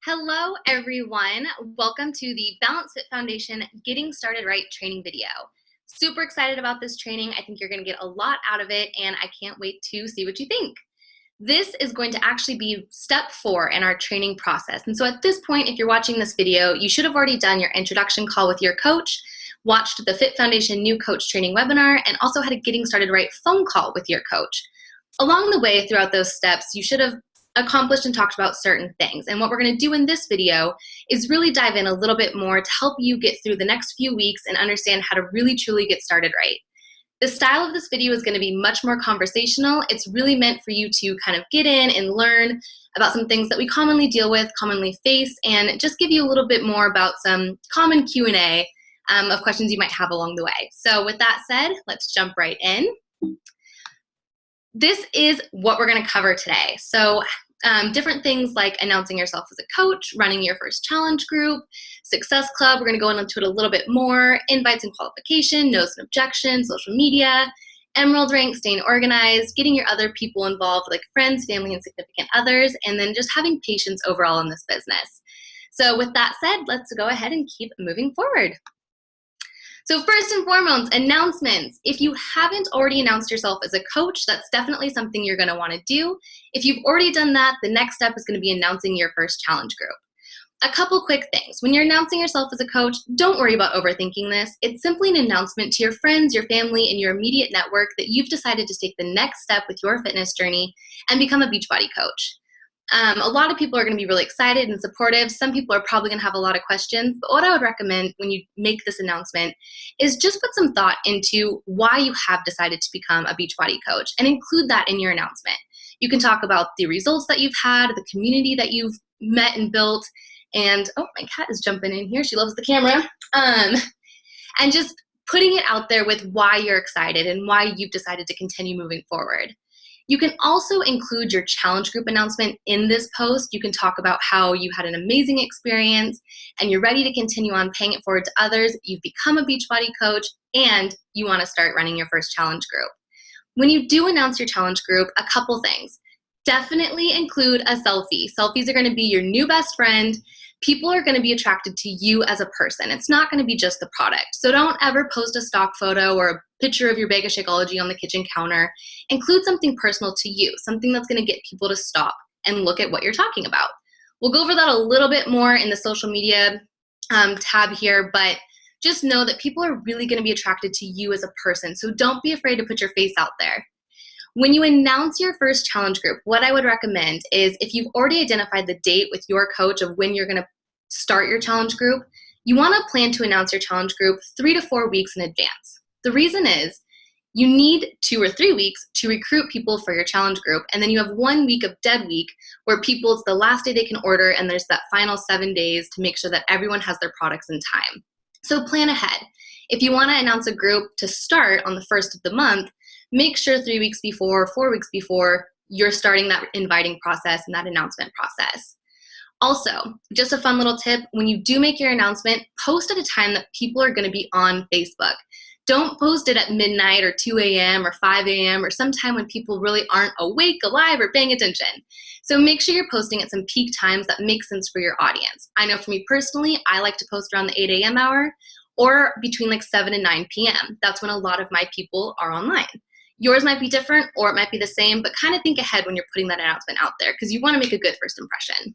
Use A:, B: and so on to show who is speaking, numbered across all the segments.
A: Hello, everyone. Welcome to the Balance Fit Foundation Getting Started Right training video. Super excited about this training. I think you're going to get a lot out of it, and I can't wait to see what you think. This is going to actually be step 4 in our training process. And so at this point, if you're watching this video, you should have already done your introduction call with your coach, watched the Fit Foundation New Coach Training webinar, and also had a Getting Started Right phone call with your coach. Along the way, throughout those steps, you should have accomplished and talked about certain things. And what we're going to do in this video is really dive in a little bit more to help you get through the next few weeks and understand how to really truly get started right. The style of this video is going to be much more conversational. It's really meant for you to kind of get in and learn about some things that we commonly deal with, commonly face, and just give you a little bit more about some common Q&A of questions you might have along the way. So with that said, let's jump right in. This is what we're going to cover today. So different things like announcing yourself as a coach, running your first challenge group, Success Club, we're going to go into it a little bit more, invites and qualification, no's and objections, social media, Emerald rank, staying organized, getting your other people involved like friends, family, and significant others, and then just having patience overall in this business. So with that said, let's go ahead and keep moving forward. So first and foremost, announcements. If you haven't already announced yourself as a coach, that's definitely something you're going to want to do. If you've already done that, the next step is going to be announcing your first challenge group. A couple quick things. When you're announcing yourself as a coach, don't worry about overthinking this. It's simply an announcement to your friends, your family, and your immediate network that you've decided to take the next step with your fitness journey and become a Beachbody coach. A lot of people are going to be really excited and supportive. Some people are probably going to have a lot of questions. But what I would recommend when you make this announcement is just put some thought into why you have decided to become a Beachbody coach and include that in your announcement. You can talk about the results that you've had, the community that you've met and built, and oh, my cat is jumping in here. She loves the camera. And just putting it out there with why you're excited and why you've decided to continue moving forward. You can also include your challenge group announcement in this post. You can talk about how you had an amazing experience and you're ready to continue on paying it forward to others. You've become a Beachbody coach and you want to start running your first challenge group. When you do announce your challenge group, a couple things. Definitely include a selfie. Selfies are going to be your new best friend. People are going to be attracted to you as a person. It's not going to be just the product. So don't ever post a stock photo or a picture of your bag of Shakeology on the kitchen counter. Include something personal to you, something that's going to get people to stop and look at what you're talking about. We'll go over that a little bit more in the social media tab here, but just know that people are really going to be attracted to you as a person. So don't be afraid to put your face out there. When you announce your first challenge group, what I would recommend is if you've already identified the date with your coach of when you're going to start your challenge group, you want to plan to announce your challenge group 3 to 4 weeks in advance. The reason is you need 2 or 3 weeks to recruit people for your challenge group, and then you have 1 week of dead week where people, it's the last day they can order, and there's that final 7 days to make sure that everyone has their products in time. So plan ahead. If you want to announce a group to start on the 1st of the month, make sure 3 weeks before, 4 weeks before, you're starting that inviting process and that announcement process. Also, just a fun little tip, when you do make your announcement, post at a time that people are going to be on Facebook. Don't post it at midnight or 2 a.m. or 5 a.m. or sometime when people really aren't awake, alive, or paying attention. So make sure you're posting at some peak times that make sense for your audience. I know for me personally, I like to post around the 8 a.m. hour or between like 7 and 9 p.m. That's when a lot of my people are online. Yours might be different or it might be the same, but kind of think ahead when you're putting that announcement out there because you want to make a good first impression.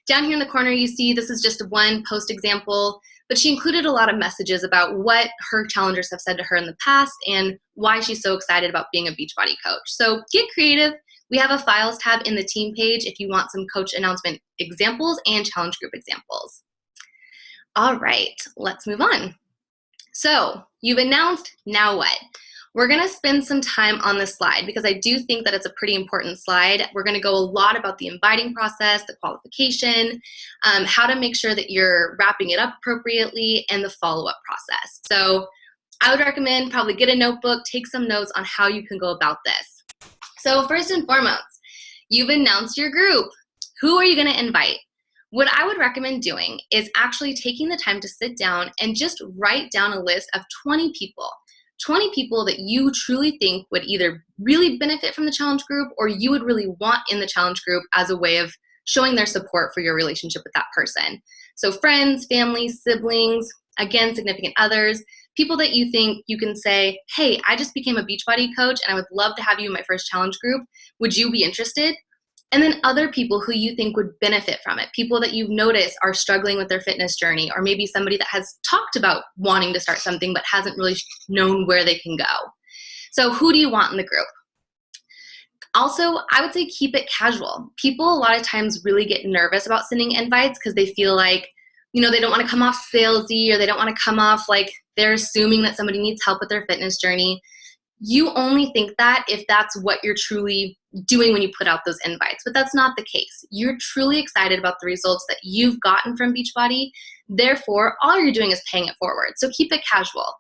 A: Down here in the corner, you see this is just one post example, but she included a lot of messages about what her challengers have said to her in the past and why she's so excited about being a Beachbody coach. So get creative. We have a files tab in the team page if you want some coach announcement examples and challenge group examples. All right, let's move on. So you've announced, now what? We're going to spend some time on this slide because I do think that it's a pretty important slide. We're going to go a lot about the inviting process, the qualification, how to make sure that you're wrapping it up appropriately, and the follow-up process. So I would recommend probably get a notebook, take some notes on how you can go about this. So first and foremost, you've announced your group. Who are you going to invite? What I would recommend doing is actually taking the time to sit down and just write down a list of 20 people. 20 people that you truly think would either really benefit from the challenge group or you would really want in the challenge group as a way of showing their support for your relationship with that person. So friends, family, siblings, again, significant others, people that you think you can say, hey, I just became a Beachbody coach and I would love to have you in my first challenge group. Would you be interested? And then other people who you think would benefit from it, people that you've noticed are struggling with their fitness journey, or maybe somebody that has talked about wanting to start something but hasn't really known where they can go. So who do you want in the group? Also, I would say keep it casual. People a lot of times really get nervous about sending invites because they feel like, they don't want to come off salesy, or they don't want to come off like they're assuming that somebody needs help with their fitness journey. You only think that if that's what you're truly doing when you put out those invites, but that's not the case. You're truly excited about the results that you've gotten from Beachbody. Therefore, all you're doing is paying it forward. So keep it casual.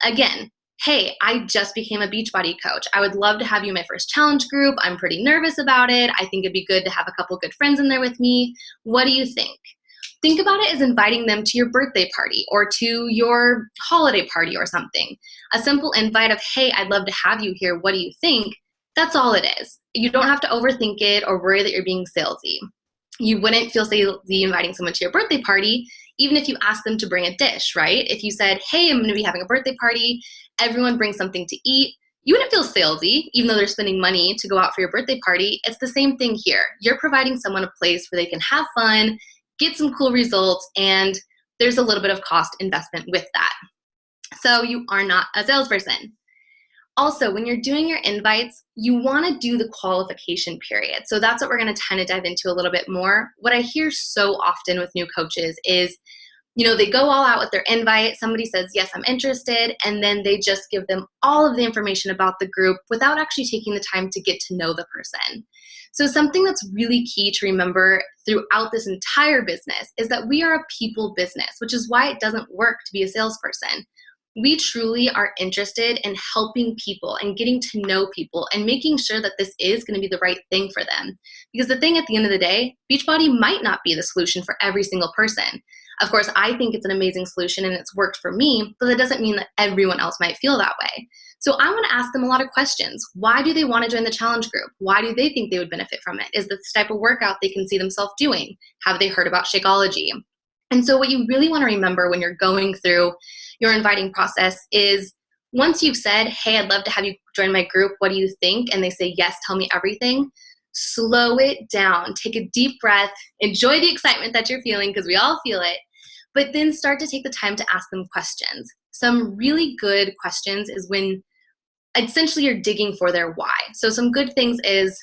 A: Again, hey, I just became a Beachbody coach. I would love to have you in my first challenge group. I'm pretty nervous about it. I think it'd be good to have a couple good friends in there with me. What do you think? Think about it as inviting them to your birthday party or to your holiday party or something. A simple invite of, hey, I'd love to have you here. What do you think? That's all it is. You don't have to overthink it or worry that you're being salesy. You wouldn't feel salesy inviting someone to your birthday party, even if you asked them to bring a dish, right? If you said, hey, I'm going to be having a birthday party, everyone brings something to eat, you wouldn't feel salesy, even though they're spending money to go out for your birthday party. It's the same thing here. You're providing someone a place where they can have fun, get some cool results, and there's a little bit of cost investment with that. So you are not a salesperson. Also, when you're doing your invites, you want to do the qualification period. So that's what we're going to kind of dive into a little bit more. What I hear so often with new coaches is, they go all out with their invite. Somebody says, yes, I'm interested. And then they just give them all of the information about the group without actually taking the time to get to know the person. So something that's really key to remember throughout this entire business is that we are a people business, which is why it doesn't work to be a salesperson. We truly are interested in helping people and getting to know people and making sure that this is going to be the right thing for them. Because the thing at the end of the day, Beachbody might not be the solution for every single person. Of course, I think it's an amazing solution and it's worked for me, but that doesn't mean that everyone else might feel that way. So I want to ask them a lot of questions. Why do they want to join the challenge group? Why do they think they would benefit from it? Is this the type of workout they can see themselves doing? Have they heard about Shakeology? And so what you really want to remember when you're going through your inviting process is, once you've said, hey, I'd love to have you join my group, what do you think? And they say, yes, tell me everything. Slow it down, take a deep breath, enjoy the excitement that you're feeling, because we all feel it, but then start to take the time to ask them questions. Some really good questions is when essentially you're digging for their why. So some good things is,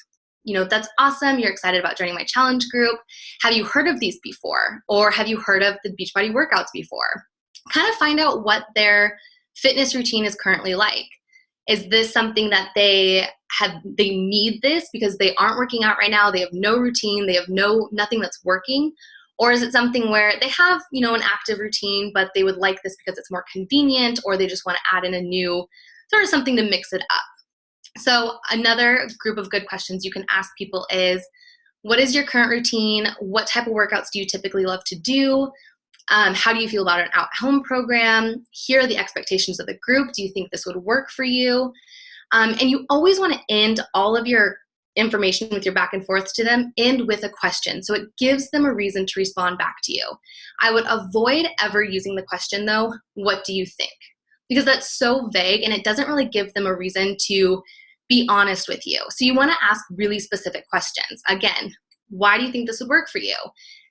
A: that's awesome, you're excited about joining my challenge group. Have you heard of these before? Or have you heard of the Beachbody workouts before? Kind of find out what their fitness routine is currently like. Is this something that they need this because they aren't working out right now, they have no routine, they have nothing that's working? Or is it something where they have, an active routine, but they would like this because it's more convenient, or they just want to add in a new sort of something to mix it up? So another group of good questions you can ask people is, what is your current routine? What type of workouts do you typically love to do? How do you feel about an at-home program? Here are the expectations of the group. Do you think this would work for you? And you always want to end all of your information with your back and forth to them, end with a question. So it gives them a reason to respond back to you. I would avoid ever using the question though, what do you think? Because that's so vague and it doesn't really give them a reason to be honest with you. So you want to ask really specific questions. Again, why do you think this would work for you?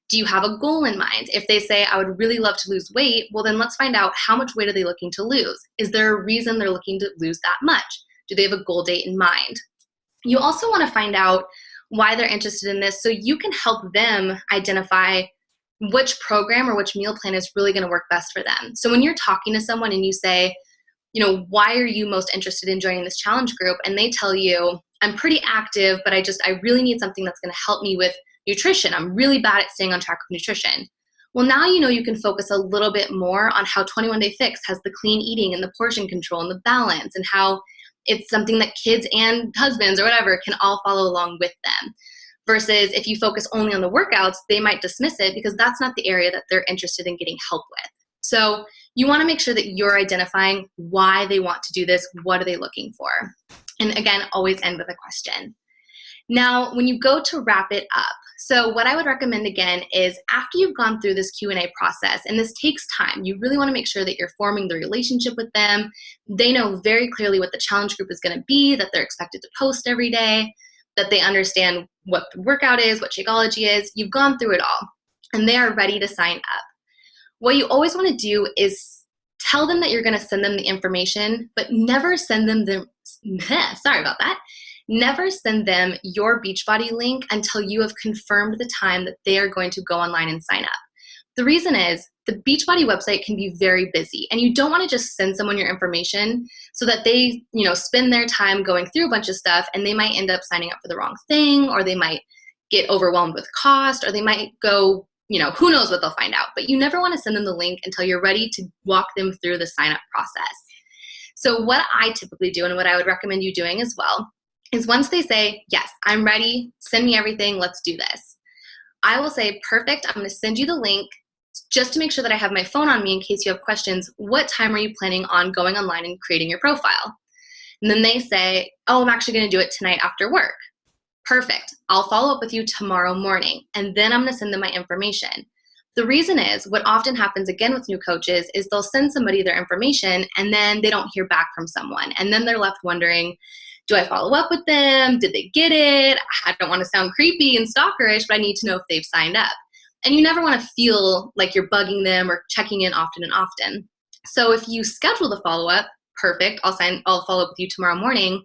A: Do you have a goal in mind? If they say, I would really love to lose weight, well then let's find out, how much weight are they looking to lose? Is there a reason they're looking to lose that much? Do they have a goal date in mind? You also want to find out why they're interested in this so you can help them identify which program or which meal plan is really going to work best for them. So when you're talking to someone and you say, why are you most interested in joining this challenge group? And they tell you, I'm pretty active, but I really need something that's going to help me with nutrition. I'm really bad at staying on track with nutrition. Well, now you can focus a little bit more on how 21 Day Fix has the clean eating and the portion control and the balance, and how it's something that kids and husbands or whatever can all follow along with them. Versus if you focus only on the workouts, they might dismiss it because that's not the area that they're interested in getting help with. So you want to make sure that you're identifying why they want to do this. What are they looking for? And again, always end with a question. Now, when you go to wrap it up, so what I would recommend again is after you've gone through this Q&A process, and this takes time, you really want to make sure that you're forming the relationship with them. They know very clearly what the challenge group is going to be, that they're expected to post every day, that they understand what the workout is, what Shakeology is. You've gone through it all, and they are ready to sign up. What you always want to do is tell them that you're going to send them the information, but never send them sorry about that. Never send them your Beachbody link until you have confirmed the time that they are going to go online and sign up. The reason is the Beachbody website can be very busy, and you don't want to just send someone your information so that they, spend their time going through a bunch of stuff, and they might end up signing up for the wrong thing, or they might get overwhelmed with cost, or they might go, who knows what they'll find out. But you never want to send them the link until you're ready to walk them through the sign up process. So what I typically do, and what I would recommend you doing as well, is once they say, yes, I'm ready, send me everything, let's do this, I will say, perfect, I'm going to send you the link just to make sure that I have my phone on me in case you have questions. What time are you planning on going online and creating your profile? And then they say, oh, I'm actually going to do it tonight after work. Perfect. I'll follow up with you tomorrow morning, and then I'm going to send them my information. The reason is, what often happens again with new coaches is they'll send somebody their information and then they don't hear back from someone. And then they're left wondering, do I follow up with them? Did they get it? I don't want to sound creepy and stalkerish, but I need to know if they've signed up. And you never want to feel like you're bugging them or checking in often and often. So if you schedule the follow-up, perfect, I'll follow up with you tomorrow morning.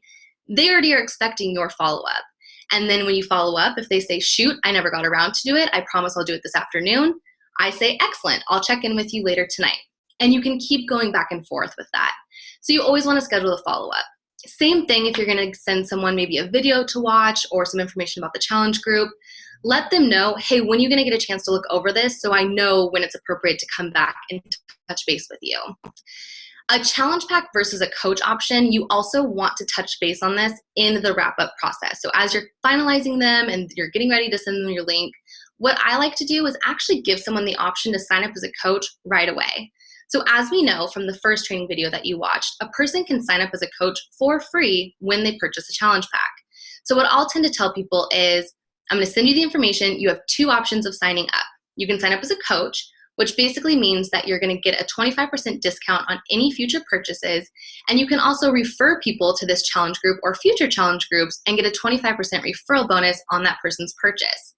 A: They already are expecting your follow-up. And then when you follow up, if they say, shoot, I never got around to do it, I promise I'll do it this afternoon, I say, excellent, I'll check in with you later tonight. And you can keep going back and forth with that. So you always want to schedule the follow-up. Same thing if you're going to send someone maybe a video to watch or some information about the challenge group. Let them know, hey, when are you going to get a chance to look over this so I know when it's appropriate to come back and touch base with you. A challenge pack versus a coach option, you also want to touch base on this in the wrap-up process. So as you're finalizing them and you're getting ready to send them your link, what I like to do is actually give someone the option to sign up as a coach right away. So as we know from the first training video that you watched, a person can sign up as a coach for free when they purchase a challenge pack. So what I'll tend to tell people is, I'm going to send you the information. You have two options of signing up. You can sign up as a coach, which basically means that you're going to get a 25% discount on any future purchases. And you can also refer people to this challenge group or future challenge groups and get a 25% referral bonus on that person's purchase.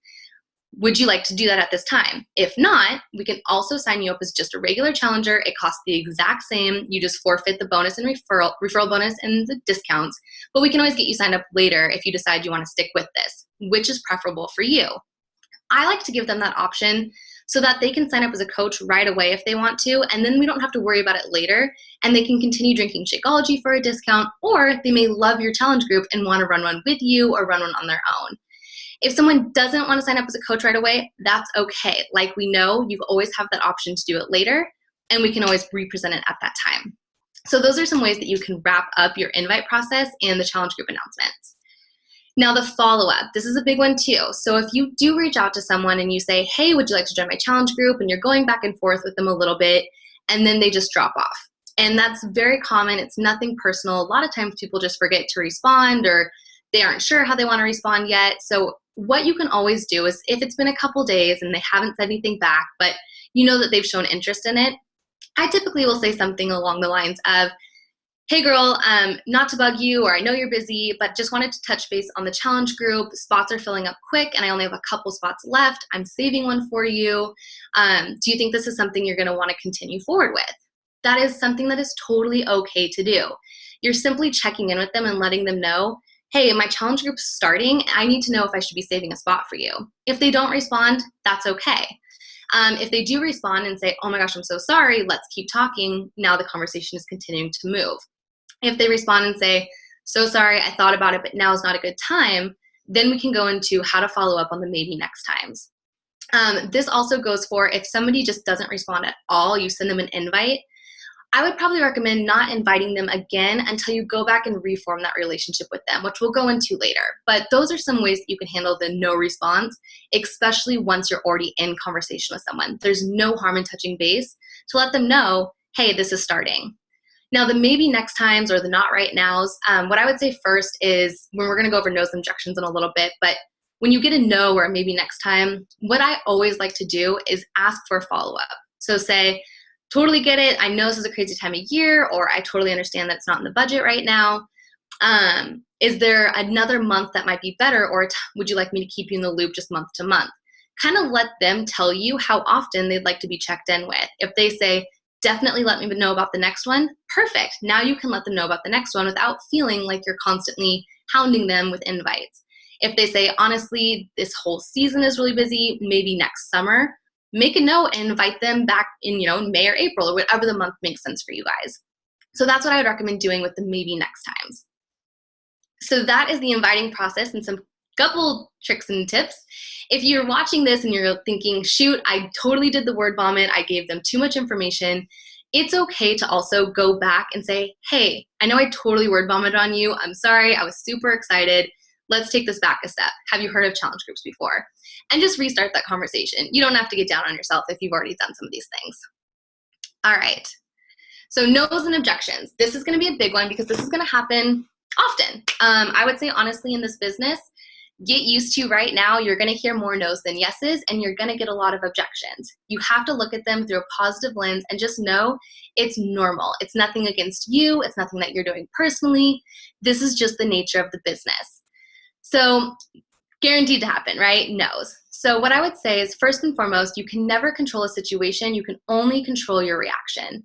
A: Would you like to do that at this time? If not, we can also sign you up as just a regular challenger. It costs the exact same. You just forfeit the bonus and referral bonus and the discounts. But we can always get you signed up later if you decide you want to stick with this, which is preferable for you. I like to give them that option so that they can sign up as a coach right away if they want to, and then we don't have to worry about it later, and they can continue drinking Shakeology for a discount, or they may love your challenge group and want to run one with you or run one on their own. If someone doesn't want to sign up as a coach right away, that's okay. Like we know, you always have that option to do it later, and we can always represent it at that time. So those are some ways that you can wrap up your invite process and the challenge group announcements. Now the follow-up, this is a big one too. So if you do reach out to someone and you say, hey, would you like to join my challenge group? And you're going back and forth with them a little bit, and then they just drop off. And that's very common. It's nothing personal. A lot of times people just forget to respond, or they aren't sure how they want to respond yet. So what you can always do is, if it's been a couple days and they haven't said anything back, but you know that they've shown interest in it, I typically will say something along the lines of, hey girl, not to bug you, or I know you're busy, but just wanted to touch base on the challenge group. Spots are filling up quick and I only have a couple spots left. I'm saving one for you. Do you think this is something you're going to want to continue forward with? That is something that is totally okay to do. You're simply checking in with them and letting them know, hey, my challenge group's starting. I need to know if I should be saving a spot for you. If they don't respond, that's okay. If they do respond and say, oh my gosh, I'm so sorry, let's keep talking, now the conversation is continuing to move. If they respond and say, so sorry, I thought about it, but now is not a good time, then we can go into how to follow up on the maybe next times. This also goes for if somebody just doesn't respond at all, you send them an invite, I would probably recommend not inviting them again until you go back and reform that relationship with them, which we'll go into later. But those are some ways that you can handle the no response, especially once you're already in conversation with someone. There's no harm in touching base to let them know, hey, this is starting. Now, the maybe next times or the not right nows, what I would say first is when we're going to go over no's and objections in a little bit, but when you get a no or maybe next time, what I always like to do is ask for a follow-up. So say, totally get it. I know this is a crazy time of year, or I totally understand that it's not in the budget right now. Is there another month that might be better, or would you like me to keep you in the loop just month to month? Kind of let them tell you how often they'd like to be checked in with. If they say, definitely let me know about the next one, perfect. Now you can let them know about the next one without feeling like you're constantly hounding them with invites. If they say, honestly, this whole season is really busy, maybe next summer, make a note and invite them back in, May or April or whatever the month makes sense for you guys. So that's what I would recommend doing with the maybe next times. So that is the inviting process and some couple tricks and tips. If you're watching this and you're thinking, shoot, I totally did the word vomit, I gave them too much information, it's okay to also go back and say, hey, I know I totally word vomited on you. I'm sorry, I was super excited. Let's take this back a step. Have you heard of challenge groups before? And just restart that conversation. You don't have to get down on yourself if you've already done some of these things. All right. So no's and objections. This is going to be a big one because this is going to happen often. I would say honestly in this business, get used to right now, you're going to hear more no's than yeses, and you're going to get a lot of objections. You have to look at them through a positive lens and just know it's normal. It's nothing against you. It's nothing that you're doing personally. This is just the nature of the business. So guaranteed to happen, right? No's. So what I would say is first and foremost, you can never control a situation. You can only control your reaction.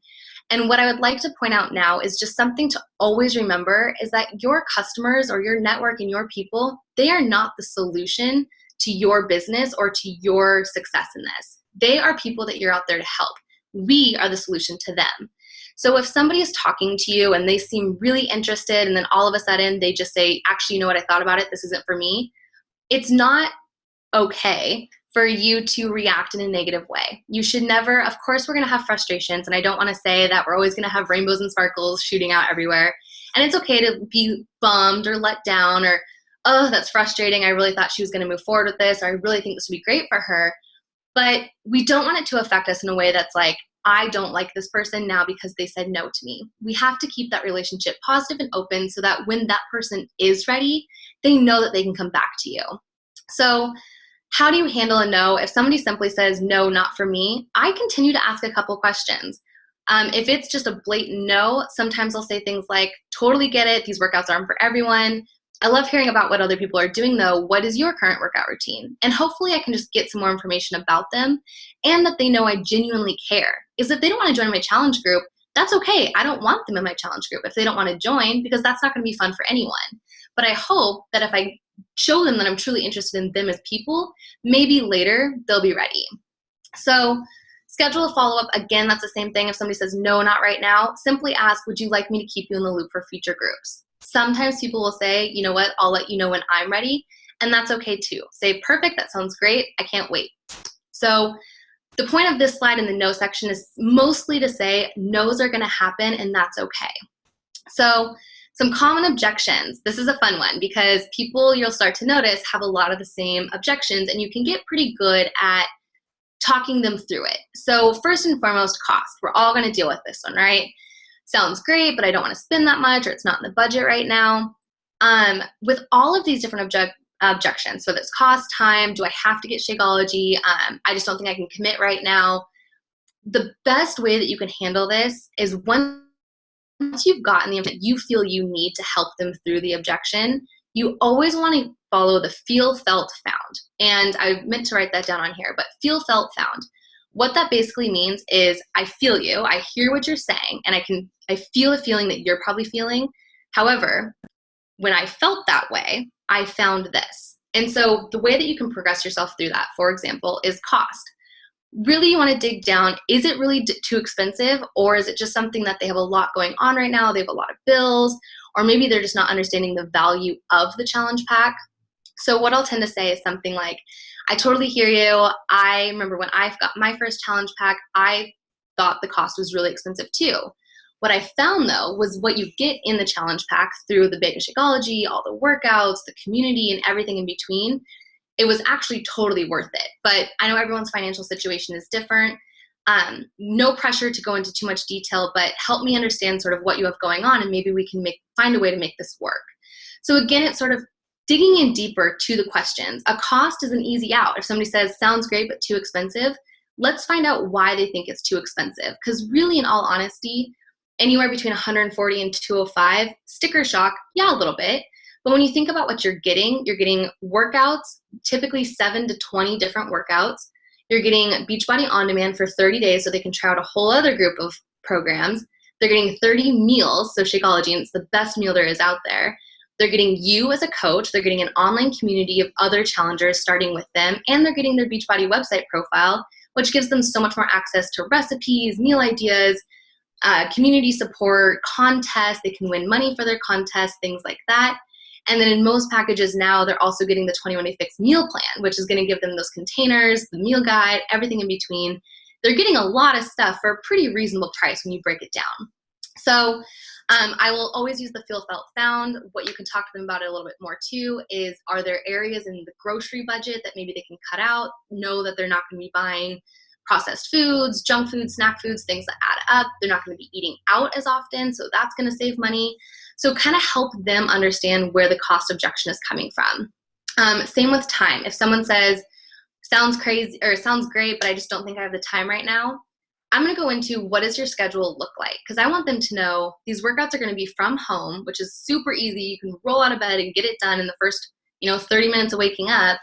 A: And what I would like to point out now is just something to always remember is that your customers or your network and your people, they are not the solution to your business or to your success in this. They are people that you're out there to help. We are the solution to them. So if somebody is talking to you and they seem really interested and then all of a sudden they just say, actually, you know what, I thought about it, this isn't for me, it's not okay for you to react in a negative way. You should never, of course, we're going to have frustrations, and I don't want to say that we're always going to have rainbows and sparkles shooting out everywhere. And it's okay to be bummed or let down or, oh, that's frustrating. I really thought she was going to move forward with this, or I really think this would be great for her. But we don't want it to affect us in a way that's like, I don't like this person now because they said no to me. We have to keep that relationship positive and open so that when that person is ready, they know that they can come back to you. So how do you handle a no? If somebody simply says, no, not for me, I continue to ask a couple questions. If it's just a blatant no, sometimes I'll say things like, totally get it, these workouts aren't for everyone. I love hearing about what other people are doing though. What is your current workout routine? And hopefully I can just get some more information about them and that they know I genuinely care. Because if they don't want to join my challenge group, that's okay. I don't want them in my challenge group if they don't want to join, because that's not going to be fun for anyone. But I hope that if I show them that I'm truly interested in them as people, maybe later they'll be ready. So schedule a follow-up. Again, that's the same thing. If somebody says, no, not right now, simply ask, would you like me to keep you in the loop for future groups? Sometimes people will say, you know what, I'll let you know when I'm ready. And that's okay too. Say, perfect, that sounds great. I can't wait. So the point of this slide in the no section is mostly to say no's are going to happen and that's okay. So some common objections. This is a fun one because people, you'll start to notice, have a lot of the same objections, and you can get pretty good at talking them through it. So first and foremost, cost. We're all going to deal with this one, right? Sounds great, but I don't want to spend that much, or it's not in the budget right now. With all of these different objections, so there's cost, time, do I have to get Shakeology? I just don't think I can commit right now. The best way that you can handle this is once you've gotten the that you feel you need to help them through the objection, you always want to follow the feel, felt, found. And I meant to write that down on here, but feel, felt, found. What that basically means is I feel you, I hear what you're saying, and I feel a feeling that you're probably feeling. However, when I felt that way, I found this. And so the way that you can progress yourself through that, for example, is cost. Really, you want to dig down, is it really too expensive, or is it just something that they have a lot going on right now, they have a lot of bills, or maybe they're just not understanding the value of the challenge pack? So what I'll tend to say is something like, I totally hear you. I remember when I got my first challenge pack, I thought the cost was really expensive too. What I found though was what you get in the challenge pack through the Big Shakeology, all the workouts, the community, and everything in between, it was actually totally worth it. But I know everyone's financial situation is different. No pressure to go into too much detail, but help me understand sort of what you have going on, and maybe we can find a way to make this work. So again, it's sort of digging in deeper to the questions. A cost is an easy out. If somebody says, sounds great, but too expensive, let's find out why they think it's too expensive. Because really, in all honesty, anywhere between 140 and 205, sticker shock, yeah, a little bit. But when you think about what you're getting workouts, typically 7 to 20 different workouts. You're getting Beachbody On Demand for 30 days so they can try out a whole other group of programs. They're getting 30 meals, so Shakeology, and it's the best meal there is out there. They're getting you as a coach. They're getting an online community of other challengers starting with them, and they're getting their Beachbody website profile, which gives them so much more access to recipes, meal ideas, community support, contests. They can win money for their contests, things like that. And then in most packages now, they're also getting the 21 Day Fix meal plan, which is going to give them those containers, the meal guide, everything in between. They're getting a lot of stuff for a pretty reasonable price when you break it down. So I will always use the feel, felt, found. What you can talk to them about it a little bit more too is, are there areas in the grocery budget that maybe they can cut out? Know that they're not going to be buying processed foods, junk foods, snack foods, things that add up. They're not going to be eating out as often, so that's going to save money. So kind of help them understand where the cost objection is coming from. Same with time. If someone says, sounds crazy or sounds great, but I just don't think I have the time right now, I'm going to go into, what does your schedule look like? Because I want them to know these workouts are going to be from home, which is super easy. You can roll out of bed and get it done in the first 30 minutes of waking up.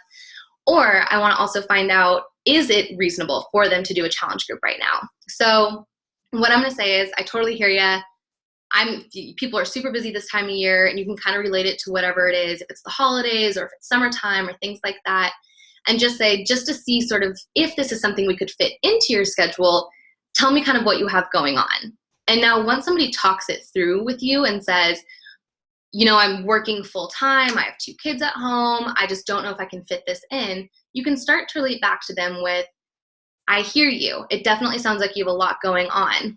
A: Or I want to also find out, is it reasonable for them to do a challenge group right now? So what I'm going to say is, I totally hear you. People are super busy this time of year, and you can kind of relate it to whatever it is, if it's the holidays or if it's summertime or things like that. And just say, just to see sort of if this is something we could fit into your schedule, tell me kind of what you have going on. And now once somebody talks it through with you and says, I'm working full time, I have 2 kids at home, I just don't know if I can fit this in, you can start to relate back to them with, I hear you. It definitely sounds like you have a lot going on.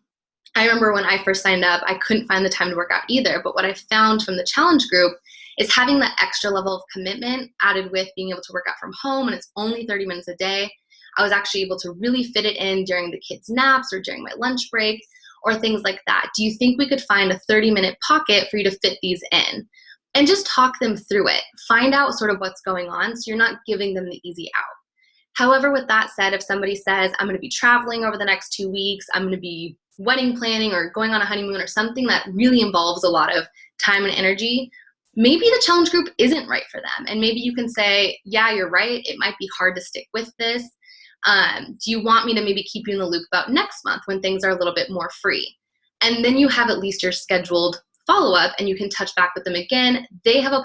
A: I remember when I first signed up, I couldn't find the time to work out either. But what I found from the challenge group is having that extra level of commitment added with being able to work out from home, and it's only 30 minutes a day. I was actually able to really fit it in during the kids' naps or during my lunch break or things like that. Do you think we could find a 30-minute pocket for you to fit these in? And just talk them through it. Find out sort of what's going on so you're not giving them the easy out. However, with that said, if somebody says, I'm going to be traveling over the next 2 weeks, I'm going to be wedding planning or going on a honeymoon or something that really involves a lot of time and energy, maybe the challenge group isn't right for them. And maybe you can say, yeah, you're right. It might be hard to stick with this. Do you want me to maybe keep you in the loop about next month when things are a little bit more free? And then you have at least your scheduled follow-up, and you can touch back with them again. They have a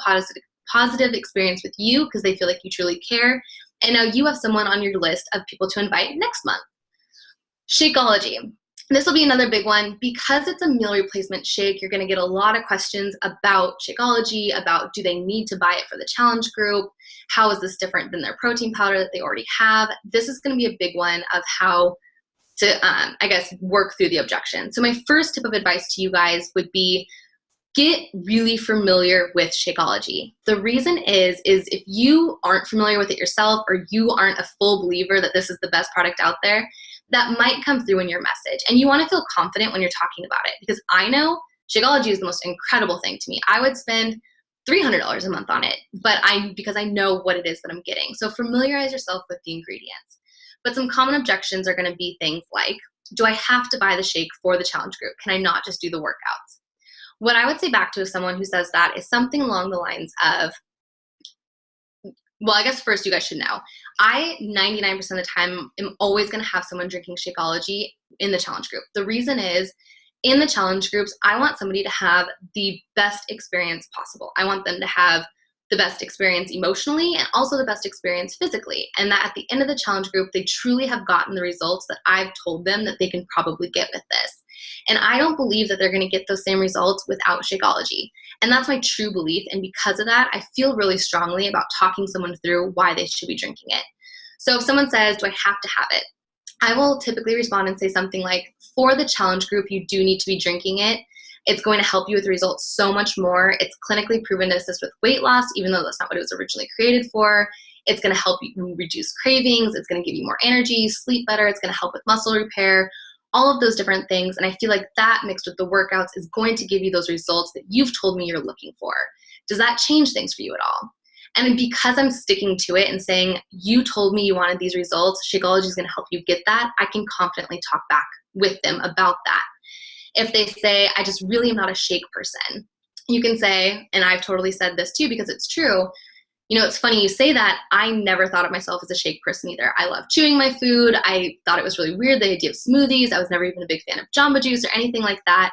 A: positive experience with you because they feel like you truly care. And now you have someone on your list of people to invite next month. Shakeology. This will be another big one. Because it's a meal replacement shake, you're going to get a lot of questions about Shakeology, about do they need to buy it for the challenge group? How is this different than their protein powder that they already have? This is going to be a big one of how to, work through the objection. So my first tip of advice to you guys would be, get really familiar with Shakeology. The reason is if you aren't familiar with it yourself, or you aren't a full believer that this is the best product out there, that might come through in your message. And you want to feel confident when you're talking about it, because I know Shakeology is the most incredible thing to me. I would spend $300 a month on it, because I know what it is that I'm getting. So familiarize yourself with the ingredients. But some common objections are going to be things like, do I have to buy the shake for the challenge group? Can I not just do the workouts? What I would say back to someone who says that is something along the lines of, well, I guess first you guys should know, I 99% of the time am always going to have someone drinking Shakeology in the challenge group. The reason is, in the challenge groups, I want somebody to have the best experience possible. I want them to have the best experience emotionally and also the best experience physically. And that at the end of the challenge group, they truly have gotten the results that I've told them that they can probably get with this. And I don't believe that they're going to get those same results without Shakeology. And that's my true belief. And because of that, I feel really strongly about talking someone through why they should be drinking it. So if someone says, do I have to have it? I will typically respond and say something like, for the challenge group, you do need to be drinking it. It's going to help you with results so much more. It's clinically proven to assist with weight loss, even though that's not what it was originally created for. It's going to help you reduce cravings. It's going to give you more energy, sleep better. It's going to help with muscle repair, all of those different things. And I feel like that mixed with the workouts is going to give you those results that you've told me you're looking for. Does that change things for you at all? And because I'm sticking to it and saying, you told me you wanted these results, Shakeology is going to help you get that, I can confidently talk back with them about that. If they say, I just really am not a shake person, you can say, and I've totally said this too because it's true, it's funny you say that. I never thought of myself as a shake person either. I love chewing my food. I thought it was really weird, the idea of smoothies. I was never even a big fan of Jamba Juice or anything like that.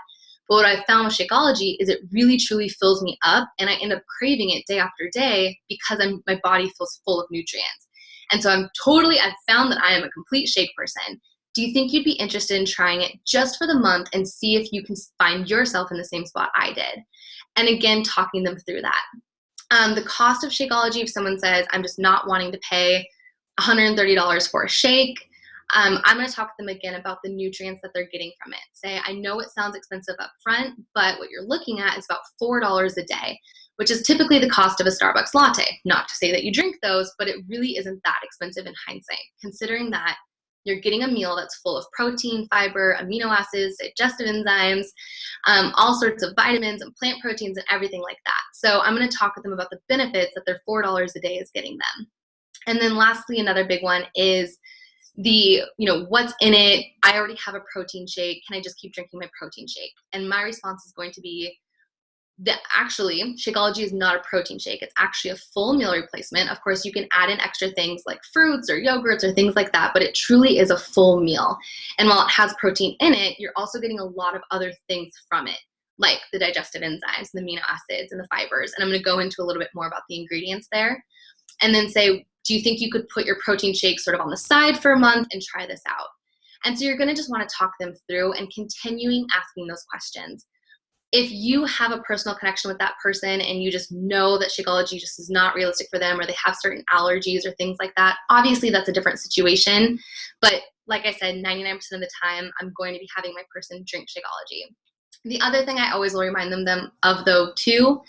A: But what I found with Shakeology is it really truly fills me up, and I end up craving it day after day because my body feels full of nutrients. And so I've found that I am a complete shake person. Do you think you'd be interested in trying it just for the month and see if you can find yourself in the same spot I did? And again, talking them through that. The cost of Shakeology, if someone says, I'm just not wanting to pay $130 for a shake, I'm going to talk to them again about the nutrients that they're getting from it. Say, I know it sounds expensive up front, but what you're looking at is about $4 a day, which is typically the cost of a Starbucks latte. Not to say that you drink those, but it really isn't that expensive in hindsight, considering that you're getting a meal that's full of protein, fiber, amino acids, digestive enzymes, all sorts of vitamins and plant proteins and everything like that. So I'm going to talk with them about the benefits that their $4 a day is getting them. And then lastly, another big one is what's in it. I already have a protein shake. Can I just keep drinking my protein shake? And my response is going to be that actually Shakeology is not a protein shake. It's actually a full meal replacement. Of course, you can add in extra things like fruits or yogurts or things like that, but it truly is a full meal. And while it has protein in it, you're also getting a lot of other things from it, like the digestive enzymes, the amino acids, and the fibers. And I'm going to go into a little bit more about the ingredients there. And then say, do you think you could put your protein shake sort of on the side for a month and try this out? And so you're going to just want to talk them through and continuing asking those questions. If you have a personal connection with that person and you just know that Shakeology just is not realistic for them, or they have certain allergies or things like that, obviously that's a different situation. But like I said, 99% of the time, I'm going to be having my person drink Shakeology. The other thing I always will remind them of, though, too,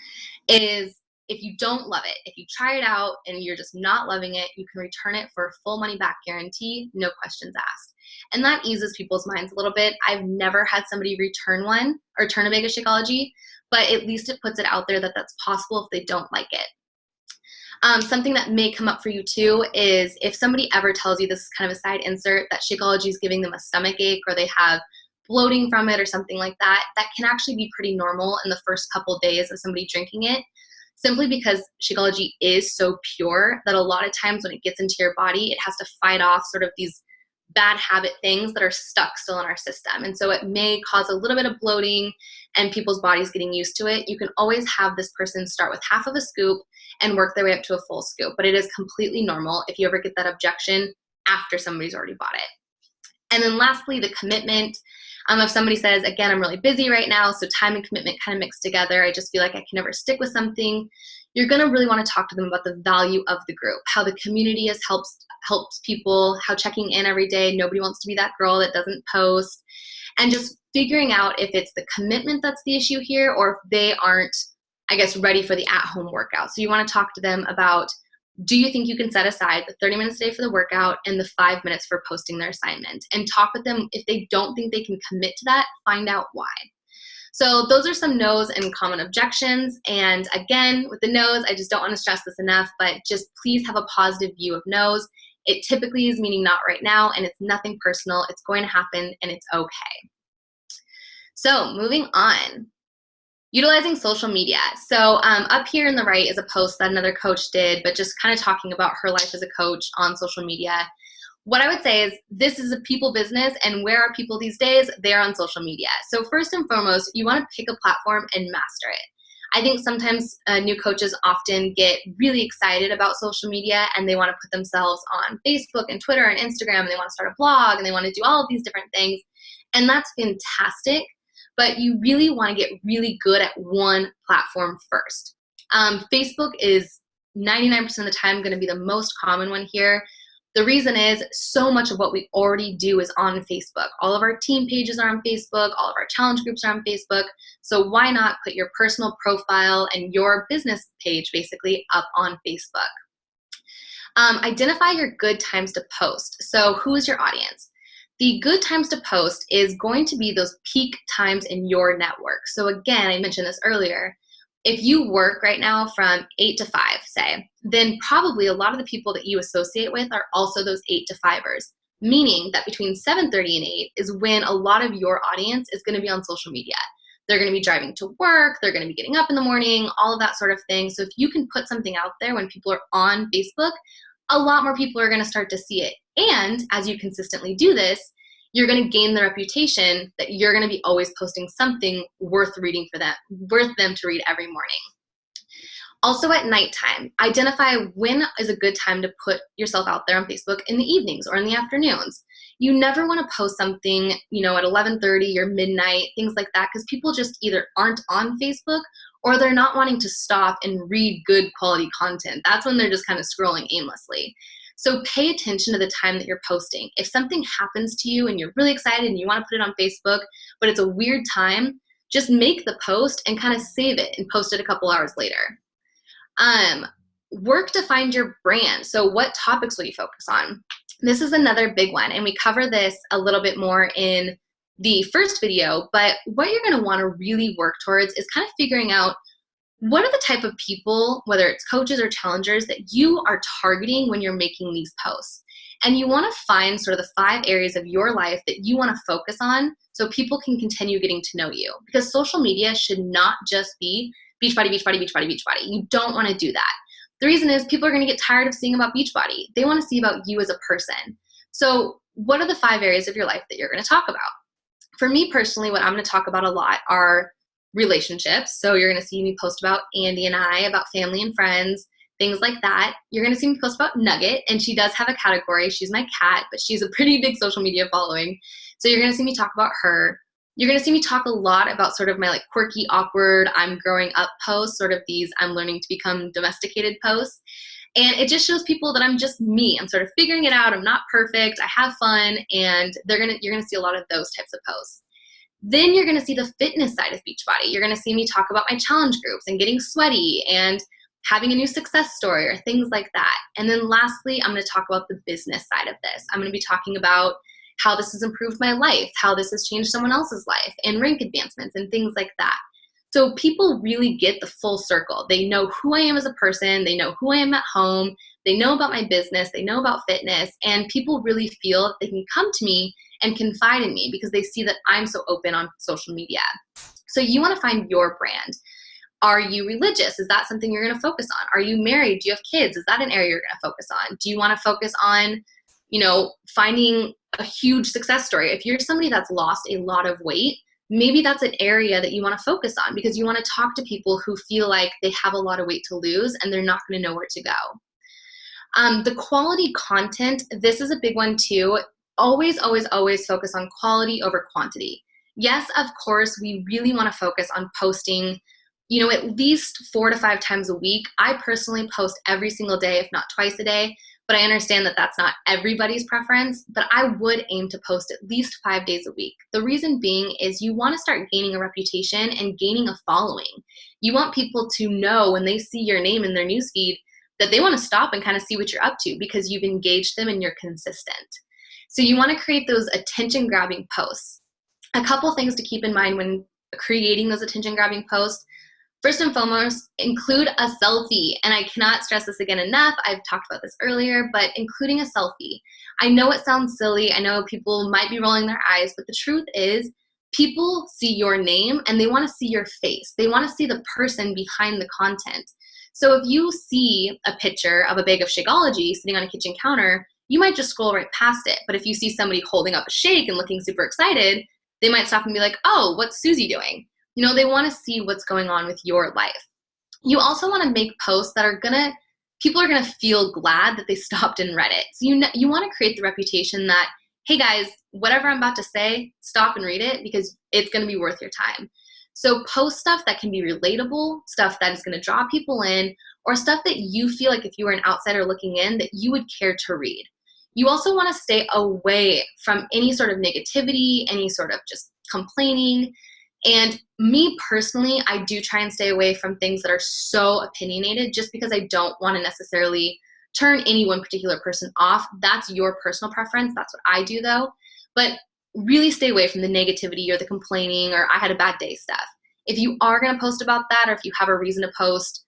A: is if you don't love it, if you try it out and you're just not loving it, you can return it for a full money back guarantee, no questions asked. And that eases people's minds a little bit. I've never had somebody return a bag of Shakeology, but at least it puts it out there that that's possible if they don't like it. Something that may come up for you too is if somebody ever tells you, this is kind of a side insert, that Shakeology is giving them a stomach ache or they have bloating from it or something like that, that can actually be pretty normal in the first couple days of somebody drinking it. Simply because Shakeology is so pure that a lot of times when it gets into your body, it has to fight off sort of these bad habit things that are stuck still in our system. And so it may cause a little bit of bloating and people's bodies getting used to it. You can always have this person start with half of a scoop and work their way up to a full scoop. But it is completely normal if you ever get that objection after somebody's already bought it. And then lastly, the commitment. If somebody says, again, I'm really busy right now, so time and commitment kind of mixed together, I just feel like I can never stick with something, you're going to really want to talk to them about the value of the group, how the community has helps people, how checking in every day, nobody wants to be that girl that doesn't post, and just figuring out if it's the commitment that's the issue here or if they aren't, ready for the at-home workout. So you want to talk to them about, do you think you can set aside the 30 minutes a day for the workout and the 5 minutes for posting their assignment? And talk with them. If they don't think they can commit to that, find out why. So those are some no's and common objections. And again, with the no's, I just don't want to stress this enough, but just please have a positive view of no's. It typically is meaning not right now, and it's nothing personal. It's going to happen, and it's okay. So moving on. Utilizing social media. So up here in the right is a post that another coach did, but just kind of talking about her life as a coach on social media. What I would say is this is a people business, and where are people these days? They're on social media. So first and foremost, you want to pick a platform and master it. I think sometimes new coaches often get really excited about social media and they want to put themselves on Facebook and Twitter and Instagram, and they want to start a blog and they want to do all of these different things. And that's fantastic. But you really want to get really good at one platform first. Facebook is 99% of the time going to be the most common one here. The reason is so much of what we already do is on Facebook. All of our team pages are on Facebook. All of our challenge groups are on Facebook. So why not put your personal profile and your business page basically up on Facebook? Identify your good times to post. So who is your audience? The good times to post is going to be those peak times in your network. So again, I mentioned this earlier. If you work right now from 8 to 5, say, then probably a lot of the people that you associate with are also those 8 to 5ers, meaning that between 7:30 and 8 is when a lot of your audience is going to be on social media. They're going to be driving to work, they're going to be getting up in the morning, all of that sort of thing. So if you can put something out there when people are on Facebook, a lot more people are going to start to see it. And as you consistently do this, you're going to gain the reputation that you're going to be always posting something worth reading for them, worth them to read every morning. Also at nighttime, identify when is a good time to put yourself out there on Facebook in the evenings or in the afternoons. You never want to post something, at 11:30 or midnight, things like that, because people just either aren't on Facebook or they're not wanting to stop and read good quality content. That's when they're just kind of scrolling aimlessly. So pay attention to the time that you're posting. If something happens to you and you're really excited and you want to put it on Facebook, but it's a weird time, just make the post and kind of save it and post it a couple hours later. Work to find your brand. So what topics will you focus on? This is another big one, and we cover this a little bit more in the first video, but what you're going to want to really work towards is kind of figuring out what are the type of people, whether it's coaches or challengers, that you are targeting when you're making these posts. And you want to find sort of the 5 areas of your life that you want to focus on so people can continue getting to know you. Because social media should not just be Beachbody, Beachbody, Beachbody, Beachbody. You don't want to do that. The reason is people are going to get tired of seeing about Beachbody. They want to see about you as a person. So what are the 5 areas of your life that you're going to talk about? For me personally, what I'm going to talk about a lot are relationships. So you're going to see me post about Andy and I, about family and friends, things like that. You're going to see me post about Nugget, and she does have a category. She's my cat, but she's a pretty big social media following. So you're going to see me talk about her. You're going to see me talk a lot about sort of my quirky, awkward, I'm growing up posts, sort of these I'm learning to become domesticated posts. And it just shows people that I'm just me. I'm sort of figuring it out. I'm not perfect. I have fun. And you're going to see a lot of those types of posts. Then you're going to see the fitness side of Beachbody. You're going to see me talk about my challenge groups and getting sweaty and having a new success story or things like that. And then lastly, I'm going to talk about the business side of this. I'm going to be talking about how this has improved my life, how this has changed someone else's life, and rank advancements and things like that. So people really get the full circle. They know who I am as a person. They know who I am at home. They know about my business. They know about fitness. And people really feel that they can come to me and confide in me because they see that I'm so open on social media. So you want to find your brand. Are you religious? Is that something you're going to focus on? Are you married? Do you have kids? Is that an area you're going to focus on? Do you want to focus on, finding a huge success story? If you're somebody that's lost a lot of weight, maybe that's an area that you want to focus on because you want to talk to people who feel like they have a lot of weight to lose and they're not going to know where to go. The quality content, this is a big one too. Always, always, always focus on quality over quantity. Yes, of course, we really want to focus on posting, at least 4 to 5 times a week. I personally post every single day, if not twice a day, but I understand that that's not everybody's preference, but I would aim to post at least 5 days a week. The reason being is you want to start gaining a reputation and gaining a following. You want people to know when they see your name in their newsfeed that they want to stop and kind of see what you're up to because you've engaged them and you're consistent. So you want to create those attention-grabbing posts. A couple things to keep in mind when creating those attention-grabbing posts. First and foremost, include a selfie. And I cannot stress this again enough. I've talked about this earlier, but including a selfie. I know it sounds silly. I know people might be rolling their eyes, but the truth is people see your name and they want to see your face. They want to see the person behind the content. So if you see a picture of a bag of Shakeology sitting on a kitchen counter, you might just scroll right past it. But if you see somebody holding up a shake and looking super excited, they might stop and be like, oh, what's Susie doing? They want to see what's going on with your life. You also want to make posts that people are going to feel glad that they stopped and read it. So you want to create the reputation that, hey guys, whatever I'm about to say, stop and read it because it's going to be worth your time. So post stuff that can be relatable, stuff that is going to draw people in, or stuff that you feel like if you were an outsider looking in that you would care to read. You also want to stay away from any sort of negativity, any sort of just complaining. And me personally, I do try and stay away from things that are so opinionated just because I don't want to necessarily turn any one particular person off. That's your personal preference. That's what I do though. But really stay away from the negativity or the complaining or I had a bad day stuff. If you are going to post about that, or if you have a reason to post,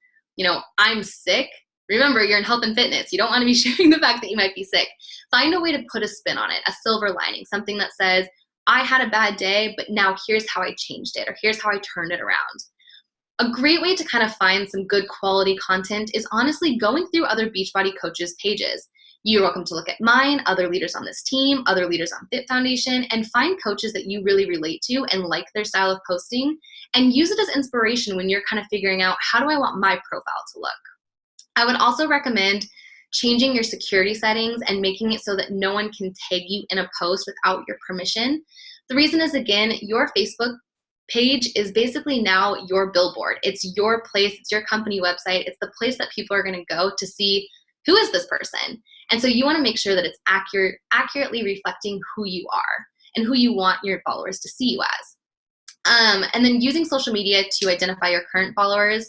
A: I'm sick, remember, you're in health and fitness. You don't want to be sharing the fact that you might be sick. Find a way to put a spin on it, a silver lining, something that says, I had a bad day, but now here's how I changed it, or here's how I turned it around. A great way to kind of find some good quality content is honestly going through other Beachbody coaches' pages. You're welcome to look at mine, other leaders on this team, other leaders on Fit Foundation, and find coaches that you really relate to and like their style of posting, and use it as inspiration when you're kind of figuring out, how do I want my profile to look? I would also recommend changing your security settings and making it so that no one can tag you in a post without your permission. The reason is, again, your Facebook page is basically now your billboard. It's your place, it's your company website, it's the place that people are going to go to see, who is this person? And so you want to make sure that it's accurately reflecting who you are and who you want your followers to see you as. And then using social media to identify your current followers.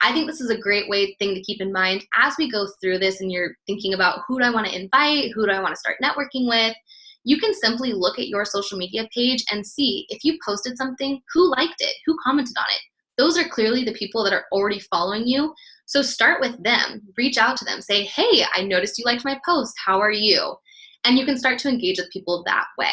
A: I think this is a great thing to keep in mind as we go through this and you're thinking about, who do I want to invite? Who do I want to start networking with? You can simply look at your social media page and see if you posted something, who liked it, who commented on it. Those are clearly the people that are already following you. So start with them, reach out to them, say, hey, I noticed you liked my post, how are you? And you can start to engage with people that way.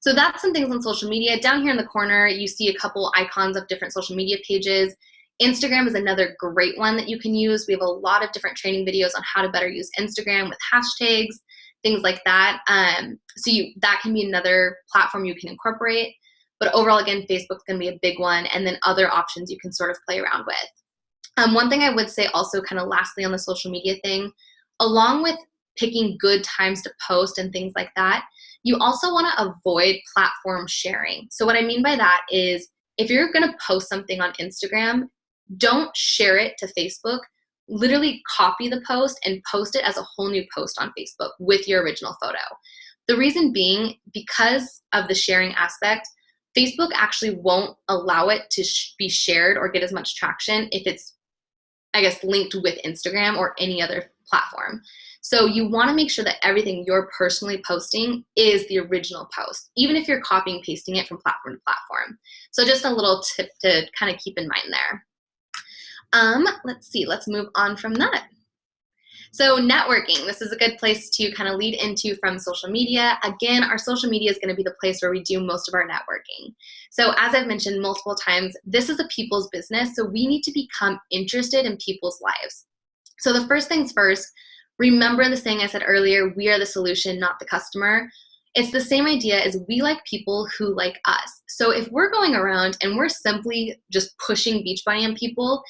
A: So that's some things on social media. Down here in the corner, you see a couple icons of different social media pages. Instagram is another great one that you can use. We have a lot of different training videos on how to better use Instagram with hashtags, things like that. That can be another platform you can incorporate. But overall, again, Facebook's going to be a big one, and then other options you can sort of play around with. One thing I would say also, kind of lastly on the social media thing, along with picking good times to post and things like that, you also want to avoid platform sharing. So what I mean by that is, if you're going to post something on Instagram, don't share it to Facebook. Literally copy the post and post it as a whole new post on Facebook with your original photo. The reason being, because of the sharing aspect, Facebook actually won't allow it to be shared or get as much traction if it's, linked with Instagram or any other platform. So you want to make sure that everything you're personally posting is the original post, even if you're copying and pasting it from platform to platform. So just a little tip to kind of keep in mind there. Let's move on from that. So networking, this is a good place to kind of lead into from social media. Again, our social media is going to be the place where we do most of our networking. So as I've mentioned multiple times, this is a people's business, so we need to become interested in people's lives. So the first things first, remember the saying I said earlier, we are the solution, not the customer. It's the same idea as we like people who like us. So if we're going around and we're simply just pushing Beachbody on people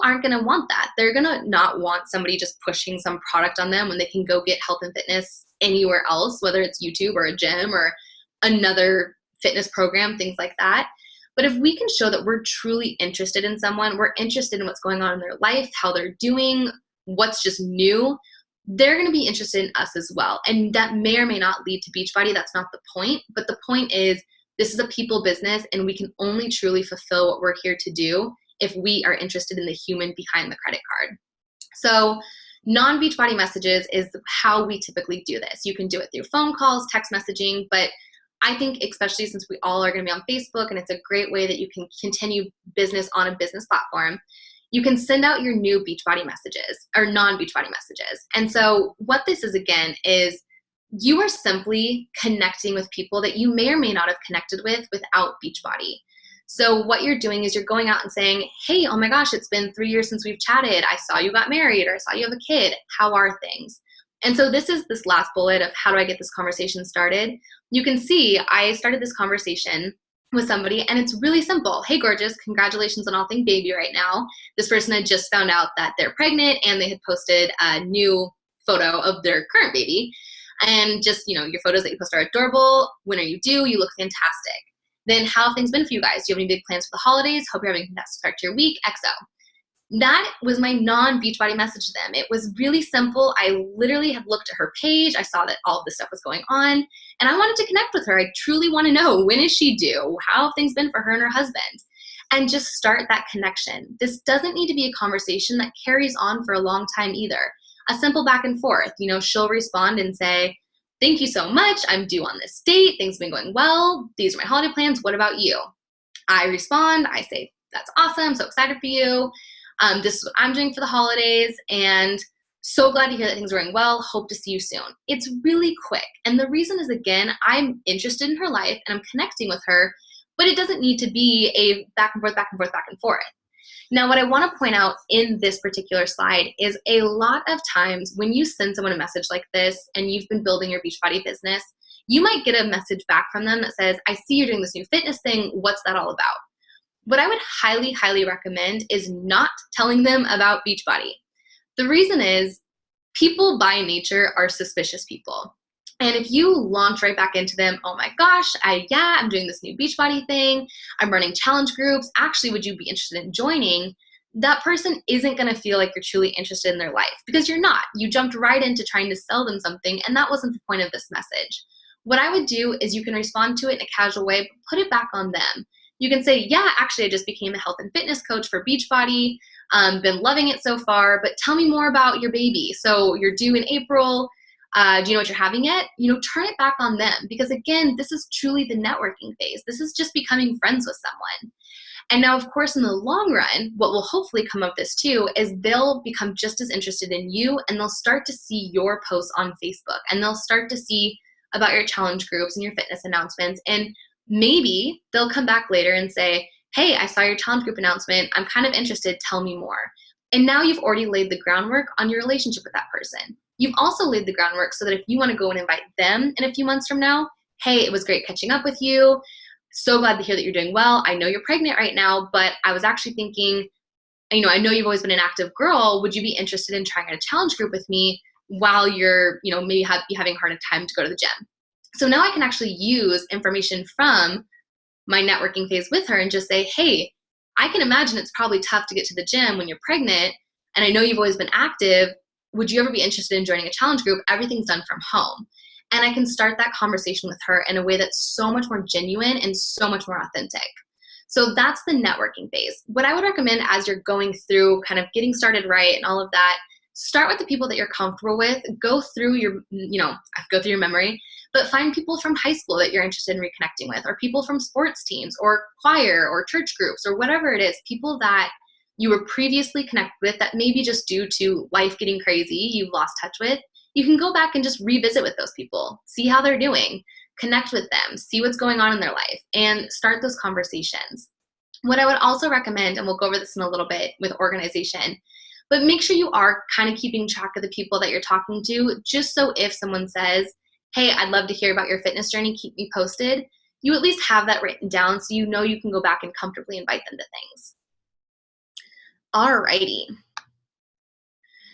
A: aren't going to want that. They're going to not want somebody just pushing some product on them when they can go get health and fitness anywhere else, whether it's YouTube or a gym or another fitness program, things like that. But if we can show that we're truly interested in someone, we're interested in what's going on in their life, how they're doing, what's just new, they're going to be interested in us as well. And that may or may not lead to Beachbody. That's not the point. But the point is, this is a people business, and we can only truly fulfill what we're here to do if we are interested in the human behind the credit card. So non-Beachbody messages is how we typically do this. You can do it through phone calls, text messaging, but I think especially since we all are going to be on Facebook and it's a great way that you can continue business on a business platform, you can send out your new Beachbody messages or non-Beachbody messages. And so what this is, again, is you are simply connecting with people that you may or may not have connected with without Beachbody. So what you're doing is you're going out and saying, hey, oh my gosh, it's been 3 years since we've chatted. I saw you got married, or I saw you have a kid. How are things? And so this is this last bullet of how do I get this conversation started. You can see I started this conversation with somebody, and it's really simple. Hey, gorgeous, congratulations on all things baby right now. This person had just found out that they're pregnant, and they had posted a new photo of their current baby. And just, your photos that you post are adorable. When are you due? You look fantastic. Then how have things been for you guys? Do you have any big plans for the holidays? Hope you're having a fantastic start to your week, XO. That was my non-Beachbody message to them. It was really simple. I literally had looked at her page. I saw that all of this stuff was going on, and I wanted to connect with her. I truly want to know, when is she due? How have things been for her and her husband? and just start that connection. This doesn't need to be a conversation that carries on for a long time either. A simple back and forth, she'll respond and say, thank you so much. I'm due on this date. Things have been going well. These are my holiday plans. What about you? I respond. I say, that's awesome. So excited for you. This is what I'm doing for the holidays. And so glad to hear that things are going well. Hope to see you soon. It's really quick. And the reason is, again, I'm interested in her life and I'm connecting with her, but it doesn't need to be a back and forth, back and forth, back and forth. Now, what I want to point out in this particular slide is a lot of times when you send someone a message like this and you've been building your Beachbody business, you might get a message back from them that says, I see you're doing this new fitness thing. What's that all about? What I would highly, highly recommend is not telling them about Beachbody. The reason is people by nature are suspicious people. And if you launch right back into them, oh my gosh, I'm doing this new Beachbody thing. I'm running challenge groups. Actually, would you be interested in joining? That person isn't going to feel like you're truly interested in their life because you're not. You jumped right into trying to sell them something, and that wasn't the point of this message. What I would do is you can respond to it in a casual way, but put it back on them. You can say, yeah, actually, I just became a health and fitness coach for Beachbody. Been loving it so far, but tell me more about your baby. So you're due in April. Do you know what you're having yet? Turn it back on them because, again, this is truly the networking phase. This is just becoming friends with someone. And now, of course, in the long run, what will hopefully come of this too is they'll become just as interested in you and they'll start to see your posts on Facebook and they'll start to see about your challenge groups and your fitness announcements. And maybe they'll come back later and say, hey, I saw your challenge group announcement. I'm kind of interested. Tell me more. And now you've already laid the groundwork on your relationship with that person. You've also laid the groundwork so that if you want to go and invite them in a few months from now, hey, it was great catching up with you. So glad to hear that you're doing well. I know you're pregnant right now, but I was actually thinking, I know you've always been an active girl. Would you be interested in trying a challenge group with me while you're, maybe having a harder time to go to the gym? So now I can actually use information from my networking phase with her and just say, hey, I can imagine it's probably tough to get to the gym when you're pregnant. And I know you've always been active. Would you ever be interested in joining a challenge group? Everything's done from home. And I can start that conversation with her in a way that's so much more genuine and so much more authentic. So that's the networking phase. What I would recommend as you're going through kind of getting started right and all of that, start with the people that you're comfortable with, go through your memory, but find people from high school that you're interested in reconnecting with, or people from sports teams or choir or church groups or whatever it is, people that you were previously connected with that maybe just due to life getting crazy, you've lost touch with. You can go back and just revisit with those people, see how they're doing, connect with them, see what's going on in their life, and start those conversations. What I would also recommend, and we'll go over this in a little bit with organization, but make sure you are kind of keeping track of the people that you're talking to, just so if someone says, hey, I'd love to hear about your fitness journey, keep me posted, you at least have that written down so you know you can go back and comfortably invite them to things. Alrighty.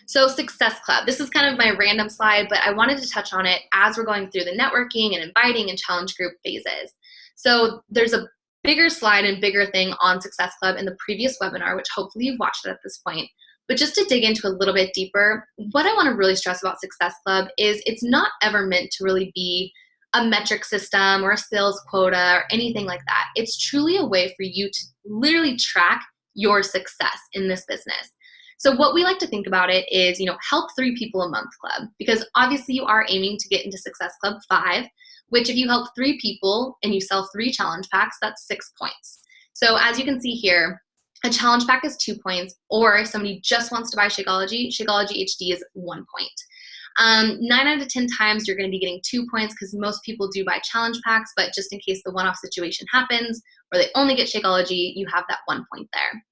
A: So Success Club, this is kind of my random slide, but I wanted to touch on it as we're going through the networking and inviting and challenge group phases. So there's a bigger slide and bigger thing on Success Club in the previous webinar, which hopefully you've watched it at this point. But just to dig into a little bit deeper, what I want to really stress about Success Club is it's not ever meant to really be a metric system or a sales quota or anything like that. It's truly a way for you to literally track your success in this business. So what we like to think about it is, help 3 people a month club, because obviously you are aiming to get into Success Club 5, which if you help 3 people and you sell 3 challenge packs, that's 6 points. So as you can see here, a challenge pack is 2 points, or if somebody just wants to buy Shakeology HD is 1 point. 9 out of 10 times you're going to be getting 2 points because most people do buy challenge packs, but just in case the one-off situation happens or they only get Shakeology, you have that 1 point there.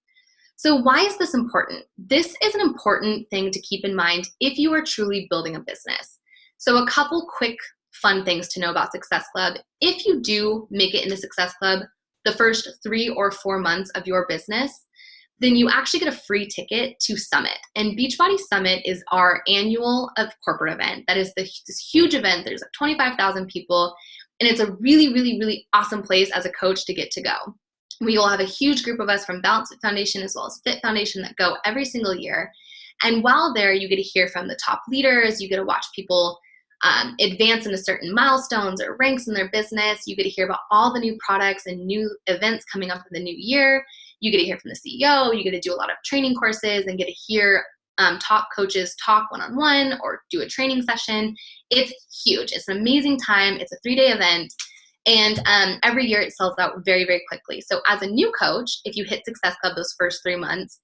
A: So why is this important? This is an important thing to keep in mind if you are truly building a business. So a couple quick fun things to know about Success Club. If you do make it into Success Club the first 3 or 4 months of your business, then you actually get a free ticket to Summit. And Beachbody Summit is our annual corporate event. That is this huge event. There's like 25,000 people, and it's a really, really, really awesome place as a coach to get to go. We will have a huge group of us from Balance Fit Foundation as well as Fit Foundation that go every single year. And while there, you get to hear from the top leaders. You get to watch people advance into certain milestones or ranks in their business. You get to hear about all the new products and new events coming up in the new year. You get to hear from the CEO, you get to do a lot of training courses and get to hear top coaches talk one-on-one or do a training session. It's huge. It's an amazing time. It's a 3-day event. And every year it sells out very, very quickly. So as a new coach, if you hit Success Club those first 3 months,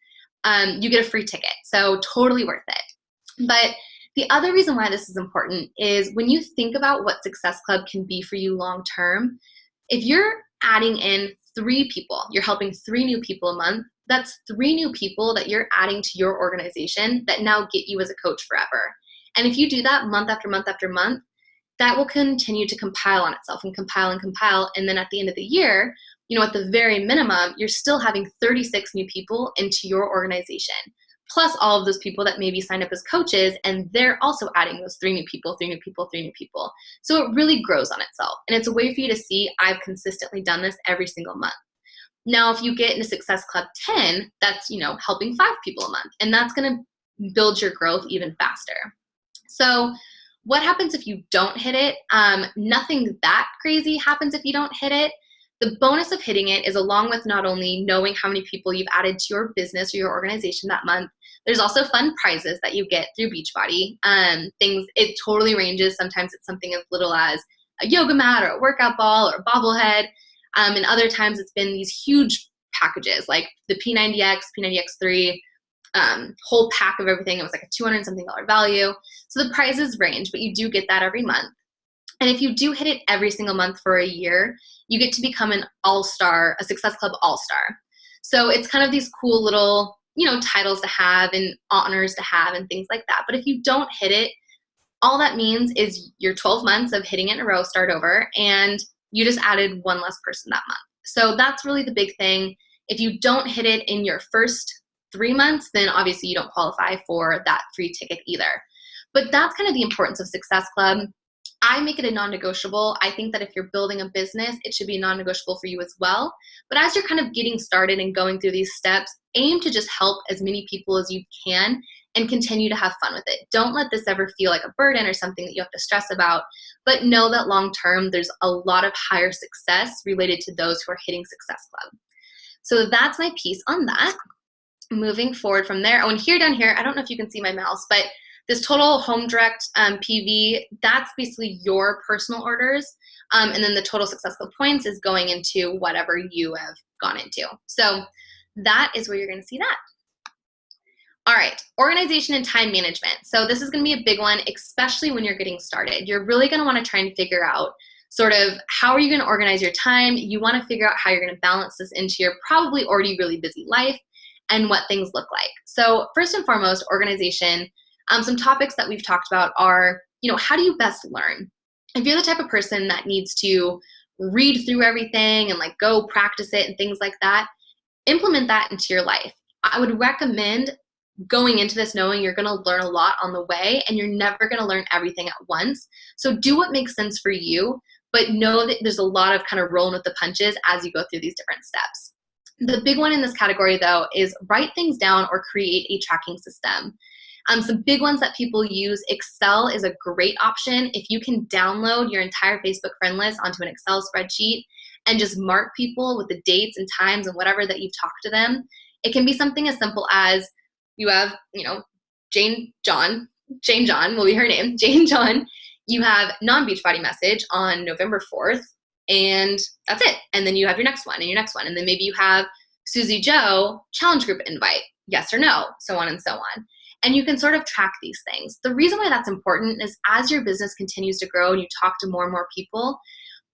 A: you get a free ticket. So totally worth it. But the other reason why this is important is when you think about what Success Club can be for you long term, if you're adding in 3 people, you're helping 3 new people a month, that's 3 new people that you're adding to your organization that now get you as a coach forever. And if you do that month after month after month, that will continue to compile on itself and compile and compile. And then at the end of the year, at the very minimum, you're still having 36 new people into your organization, plus all of those people that maybe signed up as coaches, and they're also adding those 3 new people, 3 new people, 3 new people. So it really grows on itself. And it's a way for you to see, I've consistently done this every single month. Now, if you get into Success Club 10, that's, helping 5 people a month, and that's going to build your growth even faster. So what happens if you don't hit it? Nothing that crazy happens if you don't hit it. The bonus of hitting it is, along with not only knowing how many people you've added to your business or your organization that month, there's also fun prizes that you get through Beachbody. It totally ranges. Sometimes it's something as little as a yoga mat or a workout ball or a bobblehead. And other times it's been these huge packages like the P90X, P90X3, whole pack of everything. It was like a $200 something value. So the prizes range, but you do get that every month. And if you do hit it every single month for a year, you get to become an all-star, a Success Club all-star. So it's kind of these cool little, titles to have and honors to have and things like that. But if you don't hit it, all that means is your 12 months of hitting it in a row start over, and you just added 1 less person that month. So that's really the big thing. If you don't hit it in your first 3 months, then obviously you don't qualify for that free ticket either. But that's kind of the importance of Success Club. I make it a non-negotiable. I think that if you're building a business, it should be non-negotiable for you as well. But as you're kind of getting started and going through these steps, aim to just help as many people as you can and continue to have fun with it. Don't let this ever feel like a burden or something that you have to stress about, but know that long term, there's a lot of higher success related to those who are hitting Success Club. So that's my piece on that. Moving forward from there, and here down here, I don't know if you can see my mouse, but this total home direct PV, that's basically your personal orders. And then the total Success Club points is going into whatever you have gone into. So that is where you're going to see that. All right, organization and time management. So this is going to be a big one, especially when you're getting started. You're really going to want to try and figure out sort of how are you going to organize your time. You want to figure out how you're going to balance this into your probably already really busy life and what things look like. So first and foremost, organization. Some topics that we've talked about are, how do you best learn? If you're the type of person that needs to read through everything and go practice it and things like that, implement that into your life. I would recommend going into this knowing you're going to learn a lot on the way and you're never going to learn everything at once. So do what makes sense for you, but know that there's a lot of kind of rolling with the punches as you go through these different steps. The big one in this category, though, is write things down or create a tracking system. Some big ones that people use, Excel is a great option. If you can download your entire Facebook friend list onto an Excel spreadsheet and just mark people with the dates and times and whatever that you've talked to them, it can be something as simple as you have, Jane John will be her name, Jane John. You have non-Beachbody message on November 4th, and that's it. And then you have your next one and your next one. And then maybe you have Susie Joe challenge group invite, yes or no, so on and so on. And you can sort of track these things. The reason why that's important is as your business continues to grow and you talk to more and more people,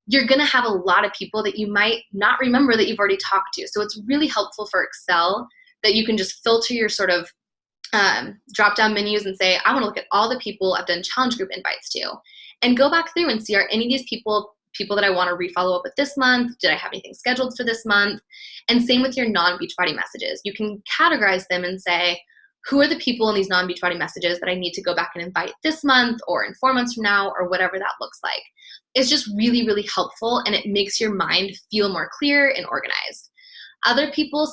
A: you're going to have a lot of people that you might not remember that you've already talked to. So it's really helpful for Excel that you can just filter your sort of drop-down menus and say, I want to look at all the people I've done challenge group invites to, and go back through and see, are any of these people that I want to refollow up with this month? Did I have anything scheduled for this month? And same with your non-Beachbody messages. You can categorize them and say, who are the people in these non-Beachbody messages that I need to go back and invite this month or in 4 months from now or whatever that looks like. It's just really, really helpful, and it makes your mind feel more clear and organized.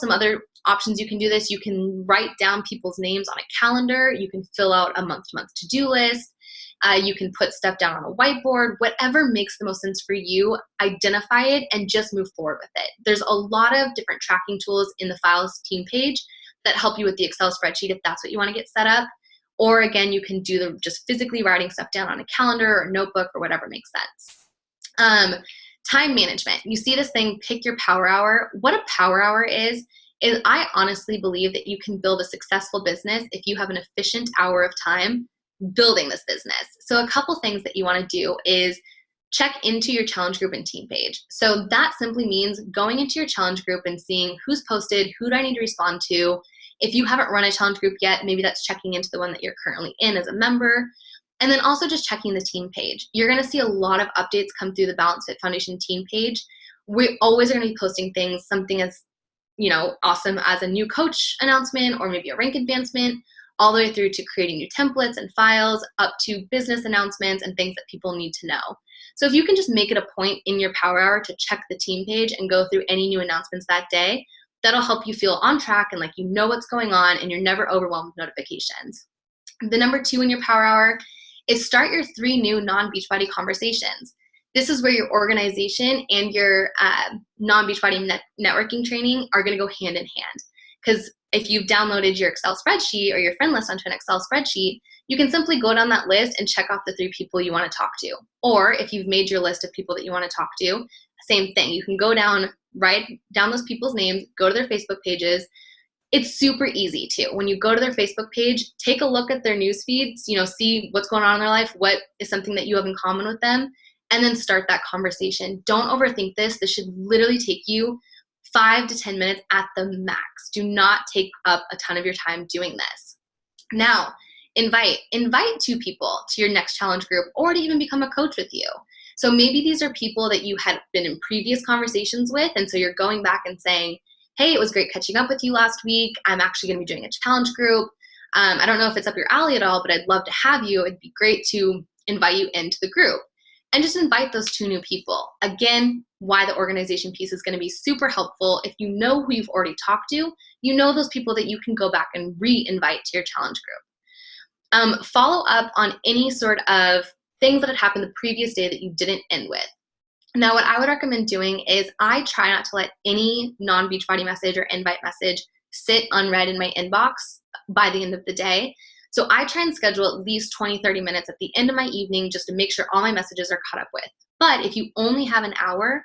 A: Some other options you can do this, you can write down people's names on a calendar. You can fill out a month-to-month to-do list. You can put stuff down on a whiteboard, whatever makes the most sense for you, identify it and just move forward with it. There's a lot of different tracking tools in the files team page that help you with the Excel spreadsheet if that's what you want to get set up. Or again, you can do the just physically writing stuff down on a calendar or notebook or whatever makes sense. Time management. You see this thing, pick your power hour. What a power hour is I honestly believe that you can build a successful business if you have an efficient hour of time building this business. So a couple things that you want to do is check into your challenge group and team page. So that simply means going into your challenge group and seeing who's posted, who do I need to respond to. If you haven't run a challenge group yet, maybe that's checking into the one that you're currently in as a member. And then also just checking the team page. You're going to see a lot of updates come through the Balance Fit Foundation team page. We always are going to be posting things, something as awesome as a new coach announcement or maybe a rank advancement, all the way through to creating new templates and files, up to business announcements and things that people need to know. So if you can just make it a point in your power hour to check the team page and go through any new announcements that day, that'll help you feel on track and like you know what's going on and you're never overwhelmed with notifications. The number 2 in your power hour is start your 3 new non-Beachbody conversations. This is where your organization and your non-Beachbody networking training are going to go hand in hand. Because if you've downloaded your Excel spreadsheet or your friend list onto an Excel spreadsheet, you can simply go down that list and check off the 3 people you want to talk to. Or if you've made your list of people that you want to talk to, same thing. You can go down, write down those people's names, go to their Facebook pages. It's super easy too. When you go to their Facebook page, take a look at their news feeds, see what's going on in their life, what is something that you have in common with them, and then start that conversation. Don't overthink this. This should literally take you 5 to 10 minutes at the max. Do not take up a ton of your time doing this. Now, invite 2 people to your next challenge group or to even become a coach with you. So maybe these are people that you had been in previous conversations with, and so you're going back and saying, hey, it was great catching up with you last week. I'm actually going to be doing a challenge group. I don't know if it's up your alley at all, but I'd love to have you. It'd be great to invite you into the group. And just invite those 2 new people. Again, why the organization piece is going to be super helpful. If you know who you've already talked to, you know those people that you can go back and re-invite to your challenge group. Follow up on any sort of things that had happened the previous day that you didn't end with. Now, what I would recommend doing is I try not to let any non-Beachbody message or invite message sit unread in my inbox by the end of the day. So I try and schedule at least 20, 30 minutes at the end of my evening just to make sure all my messages are caught up with. But if you only have an hour,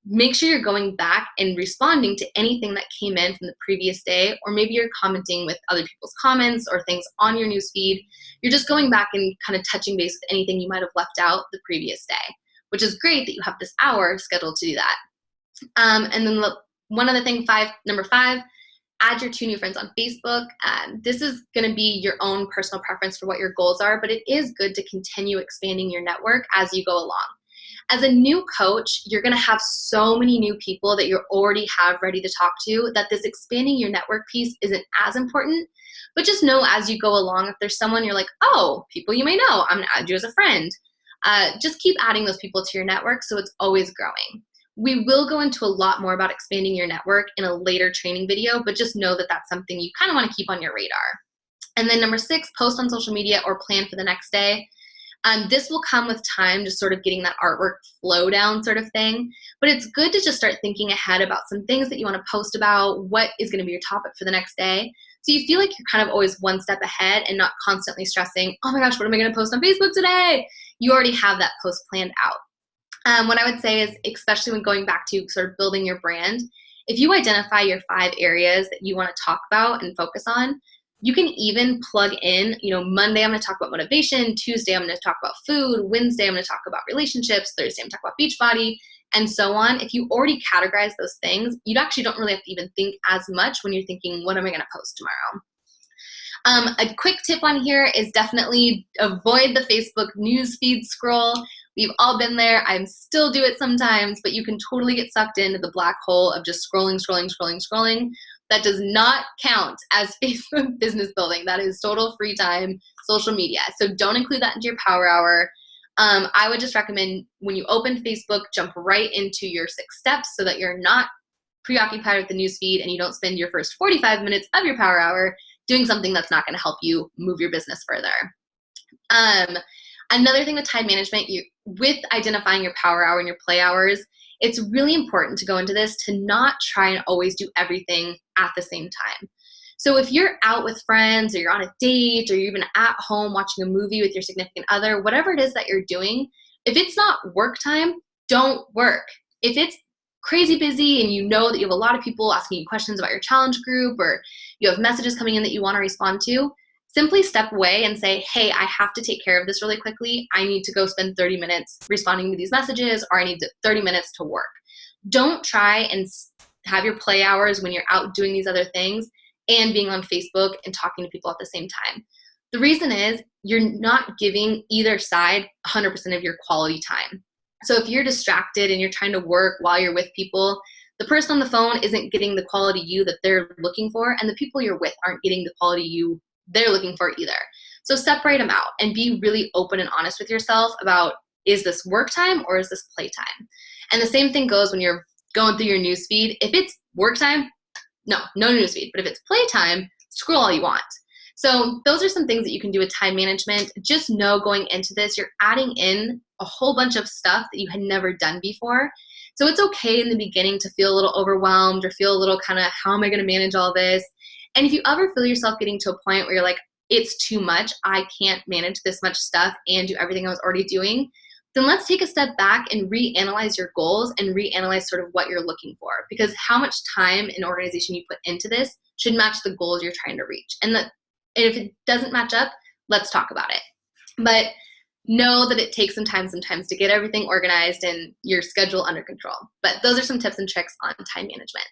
A: make sure you're going back and responding to anything that came in from the previous day, or maybe you're commenting with other people's comments or things on your newsfeed. You're just going back and kind of touching base with anything you might have left out the previous day, which is great that you have this hour scheduled to do that. And then one other thing, number 5, add your 2 new friends on Facebook. This is going to be your own personal preference for what your goals are, but it is good to continue expanding your network as you go along. As a new coach, you're going to have so many new people that you already have ready to talk to that this expanding your network piece isn't as important. But just know as you go along, if there's someone you're like, oh, people you may know, I'm going to add you as a friend. Just keep adding those people to your network so it's always growing. We will go into a lot more about expanding your network in a later training video, but just know that that's something you kind of want to keep on your radar. And then number 6, post on social media or plan for the next day. This will come with time, just sort of getting that artwork flow down sort of thing. But it's good to just start thinking ahead about some things that you want to post about, what is going to be your topic for the next day. So you feel like you're kind of always one step ahead and not constantly stressing, oh my gosh, what am I going to post on Facebook today? You already have that post planned out. What I would say is, especially when going back to sort of building your brand, if you identify your 5 areas that you want to talk about and focus on, you can even plug in, Monday I'm going to talk about motivation, Tuesday I'm going to talk about food, Wednesday I'm going to talk about relationships, Thursday I'm going to talk about Beachbody, and so on. If you already categorize those things, you actually don't really have to even think as much when you're thinking, what am I going to post tomorrow? A quick tip on here is definitely avoid the Facebook news feed scroll. We've all been there. I still do it sometimes, but you can totally get sucked into the black hole of just scrolling. That does not count as Facebook business building. That is total free time, social media. So don't include that into your power hour. I would just recommend when you open Facebook, jump right into your 6 steps so that you're not preoccupied with the newsfeed and you don't spend your first 45 minutes of your power hour doing something that's not going to help you move your business further. Another thing with time management, with identifying your power hour and your play hours, it's really important to go into this to not try and always do everything at the same time. So if you're out with friends or you're on a date or you're even at home watching a movie with your significant other, whatever it is that you're doing, if it's not work time, don't work. If it's crazy busy and you know that you have a lot of people asking you questions about your challenge group or you have messages coming in that you want to respond to, simply step away and say, hey, I have to take care of this really quickly. I need to go spend 30 minutes responding to these messages, or I need 30 minutes to work. Don't try and have your play hours when you're out doing these other things and being on Facebook and talking to people at the same time. The reason is you're not giving either side 100% of your quality time. So if you're distracted and you're trying to work while you're with people, the person on the phone isn't getting the quality you that they're looking for, and the people you're with aren't getting the quality you they're looking for either. So separate them out and be really open and honest with yourself about, is this work time or is this play time? And the same thing goes when you're going through your news feed. If it's work time, no news feed. But if it's play time, scroll all you want. So those are some things that you can do with time management. Just know going into this, you're adding in a whole bunch of stuff that you had never done before. So it's okay in the beginning to feel a little overwhelmed or feel a little kind of, how am I going to manage all this? And if you ever feel yourself getting to a point where you're like, it's too much, I can't manage this much stuff and do everything I was already doing, then let's take a step back and reanalyze your goals and reanalyze sort of what you're looking for. Because how much time and organization you put into this should match the goals you're trying to reach. And if it doesn't match up, let's talk about it. But know that it takes some time sometimes to get everything organized and your schedule under control. But those are some tips and tricks on time management.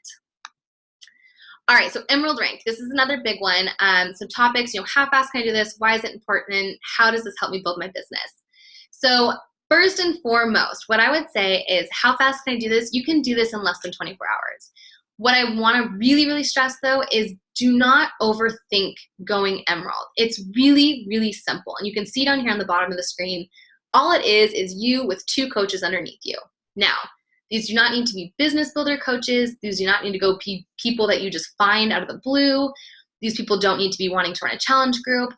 A: All right, so Emerald Rank. This is another big one. Some topics, how fast can I do this? Why is it important? How does this help me build my business? So first and foremost, what I would say is, how fast can I do this? You can do this in less than 24 hours. What I want to really, really stress, though, is do not overthink going Emerald. It's really, really simple. And you can see down here on the bottom of the screen, all it is you with 2 coaches underneath you. Now, these do not need to be business builder coaches. These do not need to go people that you just find out of the blue. These people don't need to be wanting to run a challenge group.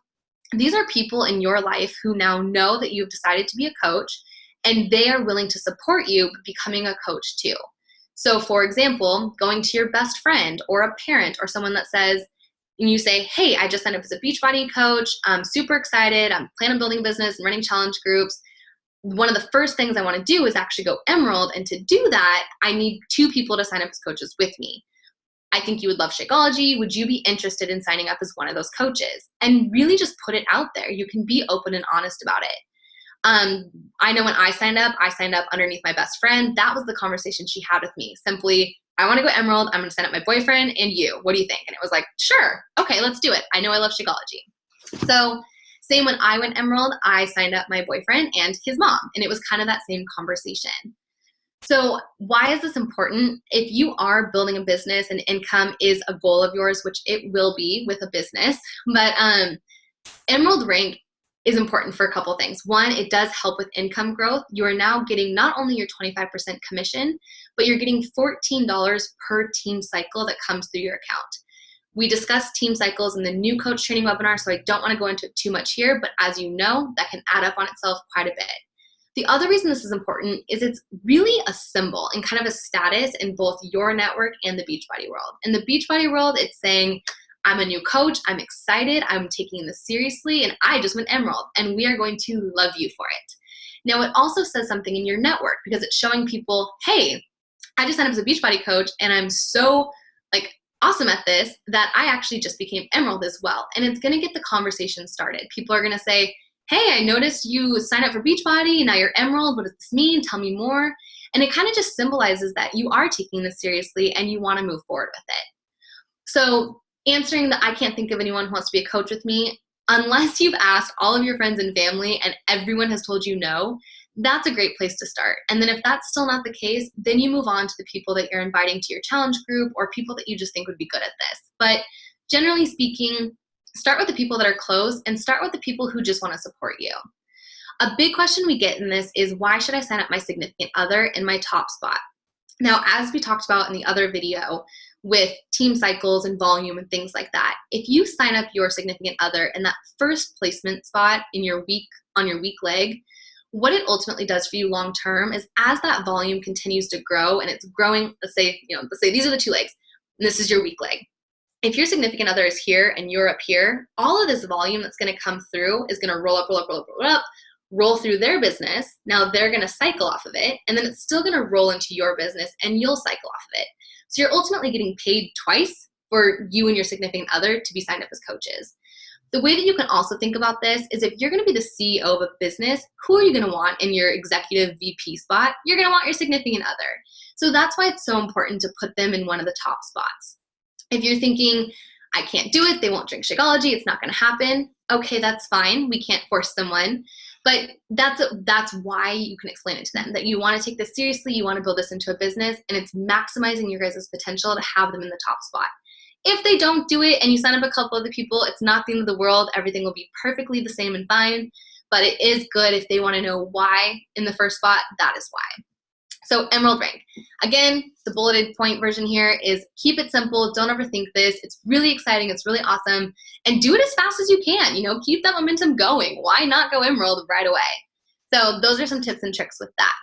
A: These are people in your life who now know that you've decided to be a coach, and they are willing to support you becoming a coach too. So for example, going to your best friend or a parent or someone that says, and you say, hey, I just signed up as a Beachbody coach. I'm super excited. I'm planning on building a business and running challenge groups. One of the first things I want to do is actually go Emerald. And to do that, I need 2 people to sign up as coaches with me. I think you would love Shakeology. Would you be interested in signing up as one of those coaches? And really just put it out there. You can be open and honest about it. I know when I signed up underneath my best friend. That was the conversation she had with me. Simply, I want to go Emerald. I'm going to sign up my boyfriend and you. What do you think? And it was like, sure. Okay, let's do it. I know I love Shakeology. So same when I went Emerald, I signed up my boyfriend and his mom. And it was kind of that same conversation. So why is this important? If you are building a business and income is a goal of yours, which it will be with a business, but Emerald Rank is important for a couple things. One, it does help with income growth. You are now getting not only your 25% commission, but you're getting $14 per team cycle that comes through your account. We discussed team cycles in the new coach training webinar, so I don't want to go into it too much here, but as you know, that can add up on itself quite a bit. The other reason this is important is it's really a symbol and kind of a status in both your network and the Beachbody world. In the Beachbody world, it's saying, I'm a new coach, I'm excited, I'm taking this seriously, and I just went Emerald, and we are going to love you for it. Now, it also says something in your network because it's showing people, hey, I just signed up as a Beachbody coach, and I'm so awesome at this that I actually just became Emerald as well. And it's going to get the conversation started. People are going to say, hey, I noticed you signed up for Beachbody, and now you're Emerald. What does this mean? Tell me more. And it kind of just symbolizes that you are taking this seriously and you want to move forward with it. So answering that, I can't think of anyone who wants to be a coach with me, unless you've asked all of your friends and family and everyone has told you no, that's a great place to start. And then if that's still not the case, then you move on to the people that you're inviting to your challenge group or people that you just think would be good at this. But generally speaking, start with the people that are close and start with the people who just want to support you. A big question we get in this is, why should I sign up my significant other in my top spot? Now, as we talked about in the other video with team cycles and volume and things like that, if you sign up your significant other in that first placement spot in your week on your weak leg, what it ultimately does for you long term is as that volume continues to grow and it's growing, let's say these are the 2 legs and this is your weak leg. If your significant other is here and you're up here, all of this volume that's going to come through is going to roll through their business. Now they're going to cycle off of it, and then it's still going to roll into your business and you'll cycle off of it. So you're ultimately getting paid twice for you and your significant other to be signed up as coaches. The way that you can also think about this is if you're going to be the CEO of a business, who are you going to want in your executive VP spot? You're going to want your significant other. So that's why it's so important to put them in one of the top spots. If you're thinking, I can't do it, they won't drink Shakeology, it's not going to happen. Okay, that's fine. We can't force someone. But that's why you can explain it to them, that you want to take this seriously, you want to build this into a business, and it's maximizing your guys' potential to have them in the top spot. If they don't do it and you sign up a couple other people, it's not the end of the world. Everything will be perfectly the same and fine. But it is good if they want to know why in the first spot, that is why. So Emerald rank. Again, the bulleted point version here is keep it simple. Don't overthink this. It's really exciting. It's really awesome. And do it as fast as you can. Keep that momentum going. Why not go Emerald right away? So those are some tips and tricks with that.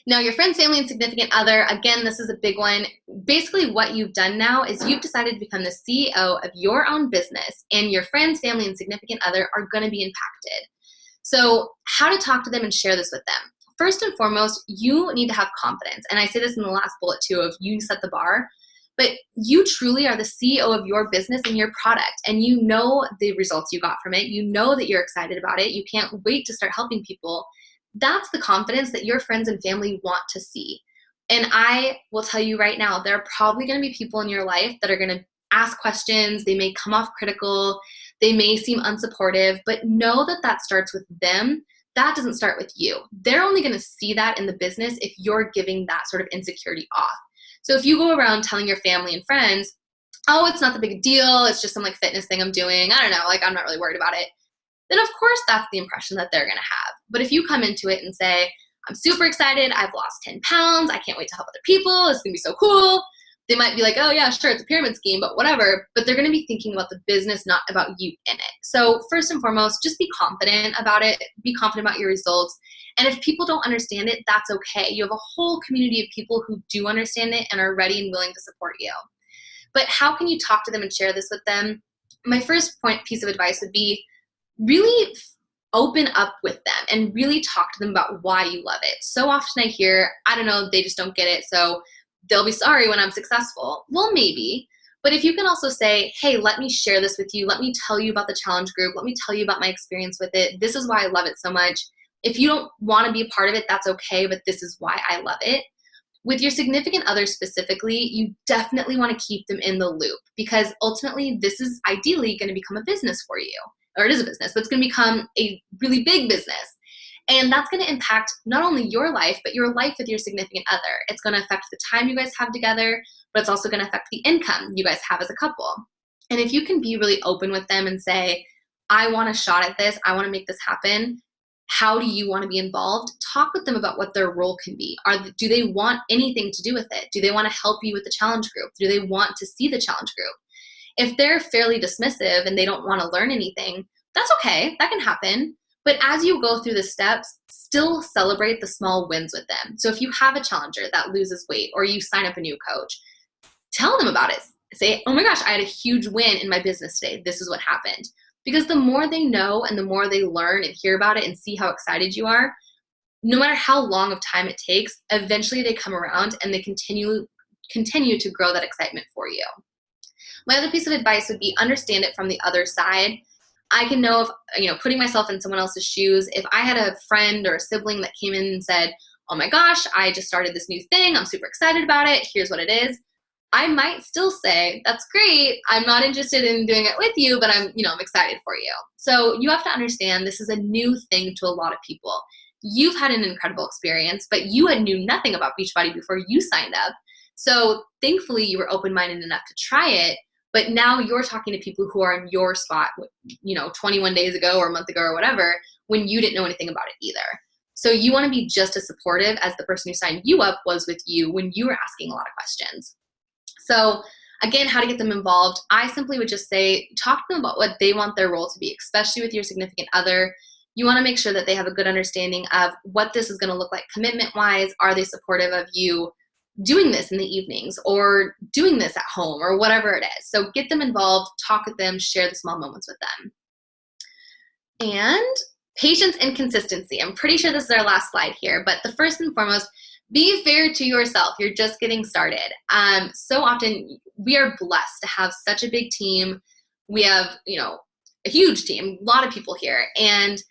A: Now, your friends, family, and significant other, again, this is a big one. Basically, what you've done now is you've decided to become the CEO of your own business, and your friends, family, and significant other are going to be impacted. So how to talk to them and share this with them. First and foremost, you need to have confidence. And I say this in the last bullet too, of you set the bar, but you truly are the CEO of your business and your product, and you know the results you got from it. You know that you're excited about it. You can't wait to start helping people. That's the confidence that your friends and family want to see. And I will tell you right now, there are probably going to be people in your life that are going to ask questions. They may come off critical. They may seem unsupportive, but know that that starts with them. That doesn't start with you. They're only going to see that in the business if you're giving that sort of insecurity off. So if you go around telling your family and friends, oh, it's not the big deal, it's just some like fitness thing I'm doing, I don't know, like I'm not really worried about it, then of course that's the impression that they're going to have. But if you come into it and say, I'm super excited, I've lost 10 pounds, I can't wait to help other people, it's going to be so cool, they might be like, oh yeah, sure, it's a pyramid scheme, but whatever. But they're going to be thinking about the business, not about you in it. So first and foremost, just be confident about it. Be confident about your results. And if people don't understand it, that's okay. You have a whole community of people who do understand it and are ready and willing to support you. But how can you talk to them and share this with them? My first piece of advice would be really open up with them and really talk to them about why you love it. So often I hear, I don't know, they just don't get it, so they'll be sorry when I'm successful. Well, maybe. But if you can also say, hey, let me share this with you. Let me tell you about the challenge group. Let me tell you about my experience with it. This is why I love it so much. If you don't want to be a part of it, that's okay, but this is why I love it. With your significant other specifically, you definitely want to keep them in the loop, because ultimately this is ideally going to become a business for you. Or it is a business, but it's going to become a really big business. And that's going to impact not only your life, but your life with your significant other. It's going to affect the time you guys have together, but it's also going to affect the income you guys have as a couple. And if you can be really open with them and say, I want a shot at this, I want to make this happen, how do you want to be involved? Talk with them about what their role can be. Do they want anything to do with it? Do they want to help you with the challenge group? Do they want to see the challenge group? If they're fairly dismissive and they don't want to learn anything, that's okay. That can happen. But as you go through the steps, still celebrate the small wins with them. So if you have a challenger that loses weight or you sign up a new coach, tell them about it. Say, oh my gosh, I had a huge win in my business today. This is what happened. Because the more they know and the more they learn and hear about it and see how excited you are, no matter how long of time it takes, eventually they come around and they continue to grow that excitement for you. My other piece of advice would be understand it from the other side. I can know if, putting myself in someone else's shoes, if I had a friend or a sibling that came in and said, oh my gosh, I just started this new thing, I'm super excited about it, here's what it is, I might still say, that's great, I'm not interested in doing it with you, but I'm excited for you. So you have to understand this is a new thing to a lot of people. You've had an incredible experience, but you knew nothing about Beachbody before you signed up. So thankfully you were open-minded enough to try it. But now you're talking to people who are in your spot, 21 days ago or a month ago or whatever, when you didn't know anything about it either. So you want to be just as supportive as the person who signed you up was with you when you were asking a lot of questions. So Again, how to get them involved. I simply would just say, talk to them about what they want their role to be, especially with your significant other. You want to make sure that they have a good understanding of what this is going to look like commitment-wise. Are they supportive of you doing this in the evenings or doing this at home or whatever it is? So get them involved, talk with them, share the small moments with them. And patience and consistency. I'm pretty sure this is our last slide here, but the first and foremost, be fair to yourself. You're just getting started. So often we are blessed to have such a big team. We have, a huge team, a lot of people here. And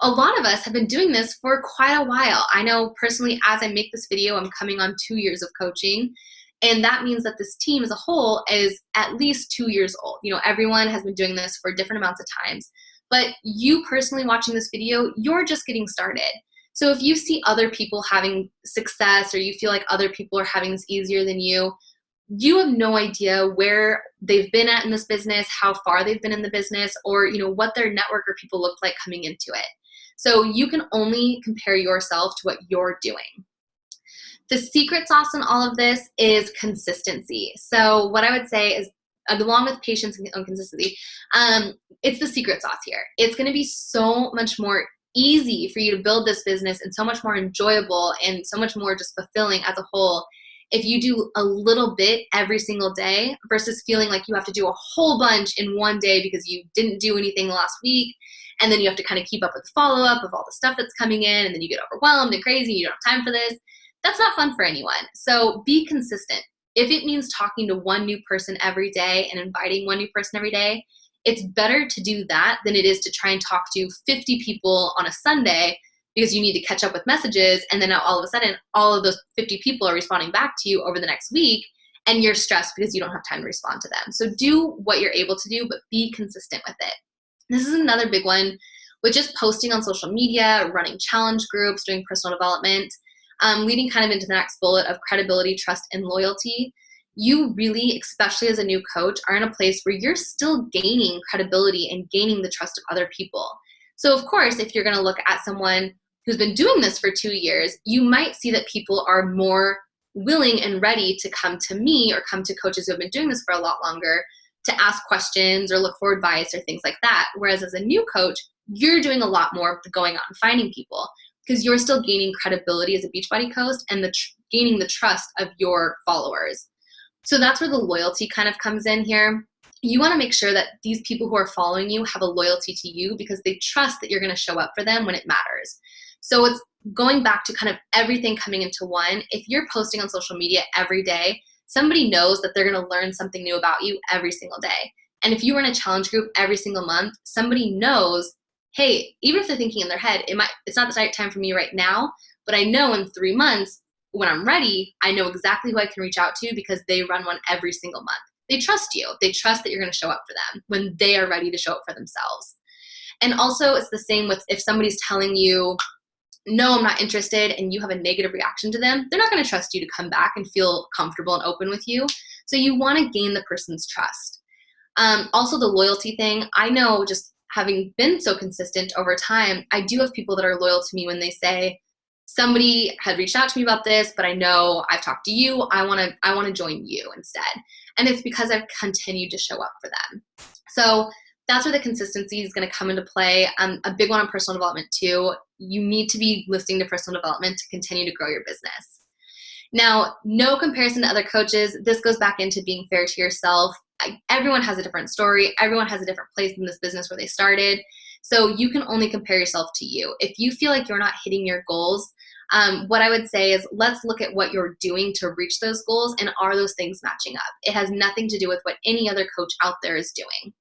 A: a lot of us have been doing this for quite a while. I know personally, as I make this video, I'm coming on 2 years of coaching. And that means that this team as a whole is at least 2 years old. Everyone has been doing this for different amounts of times. But you personally watching this video, you're just getting started. So if you see other people having success or you feel like other people are having this easier than you have no idea where they've been at in this business, how far they've been in the business, or what their network or people look like coming into it. So you can only compare yourself to what you're doing. The secret sauce in all of this is consistency. So what I would say is, along with patience and consistency, it's the secret sauce here. It's going to be so much more easy for you to build this business and so much more enjoyable and so much more just fulfilling as a whole if you do a little bit every single day versus feeling like you have to do a whole bunch in one day because you didn't do anything last week. And then you have to kind of keep up with the follow-up of all the stuff that's coming in, and then you get overwhelmed and crazy, you don't have time for this. That's not fun for anyone. So be consistent. If it means talking to one new person every day and inviting one new person every day, it's better to do that than it is to try and talk to 50 people on a Sunday because you need to catch up with messages, and then now all of a sudden all of those 50 people are responding back to you over the next week and you're stressed because you don't have time to respond to them. So do what you're able to do, but be consistent with it. This is another big one with just posting on social media, running challenge groups, doing personal development, leading kind of into the next bullet of credibility, trust, and loyalty. You really, especially as a new coach, are in a place where you're still gaining credibility and gaining the trust of other people. So of course, if you're going to look at someone who's been doing this for 2 years, you might see that people are more willing and ready to come to me or come to coaches who have been doing this for a lot longer to ask questions or look for advice or things like that. Whereas as a new coach, you're doing a lot more of the going out and finding people because you're still gaining credibility as a Beachbody coach and gaining the trust of your followers. So that's where the loyalty kind of comes in here. You want to make sure that these people who are following you have a loyalty to you because they trust that you're going to show up for them when it matters. So it's going back to kind of everything coming into one. If you're posting on social media every day, somebody knows that they're going to learn something new about you every single day. And if you run a challenge group every single month, somebody knows, hey, even if they're thinking in their head, it's not the right time for me right now, but I know in 3 months when I'm ready, I know exactly who I can reach out to because they run one every single month. They trust you. They trust that you're going to show up for them when they are ready to show up for themselves. And also it's the same with if somebody's telling you, no, I'm not interested, and you have a negative reaction to them, they're not going to trust you to come back and feel comfortable and open with you. So you want to gain the person's trust. Also the loyalty thing, I know just having been so consistent over time, I do have people that are loyal to me when they say, somebody had reached out to me about this, but I know I've talked to you, I want to join you instead. And it's because I've continued to show up for them. So that's where the consistency is going to come into play. A big one on personal development too. You need to be listening to personal development to continue to grow your business. Now, no comparison to other coaches. This goes back into being fair to yourself. Everyone has a different story. Everyone has a different place in this business where they started. So you can only compare yourself to you. If you feel like you're not hitting your goals, what I would say is let's look at what you're doing to reach those goals, and are those things matching up? It has nothing to do with what any other coach out there is doing.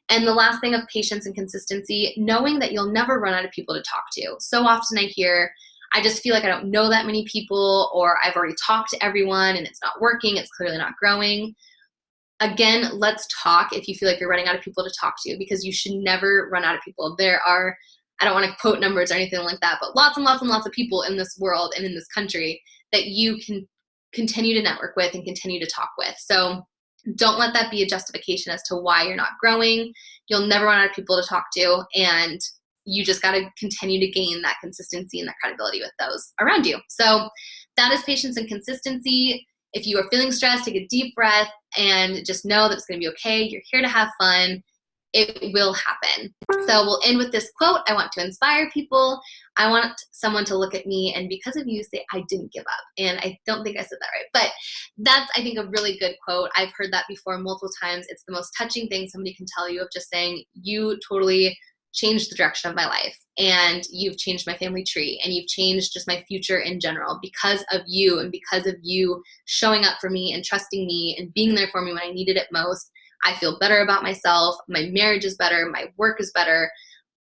A: And the last thing of patience and consistency, knowing that you'll never run out of people to talk to. So often I hear, I just feel like I don't know that many people, or I've already talked to everyone and it's not working, it's clearly not growing. Again, let's talk if you feel like you're running out of people to talk to, because you should never run out of people. There are, I don't want to quote numbers or anything like that, but lots and lots and lots of people in this world and in this country that you can continue to network with and continue to talk with. So don't let that be a justification as to why you're not growing. You'll never run out of people to talk to, and you just got to continue to gain that consistency and that credibility with those around you. So that is patience and consistency. If you are feeling stressed, take a deep breath and just know that it's going to be okay. You're here to have fun. It will happen. So we'll end with this quote. I want to inspire people. I want someone to look at me and because of you say, I didn't give up. And I don't think I said that right, but that's, I think, a really good quote. I've heard that before multiple times. It's the most touching thing somebody can tell you, of just saying, you totally changed the direction of my life, and you've changed my family tree, and you've changed just my future in general because of you, and because of you showing up for me and trusting me and being there for me when I needed it most. I feel better about myself. My marriage is better. My work is better.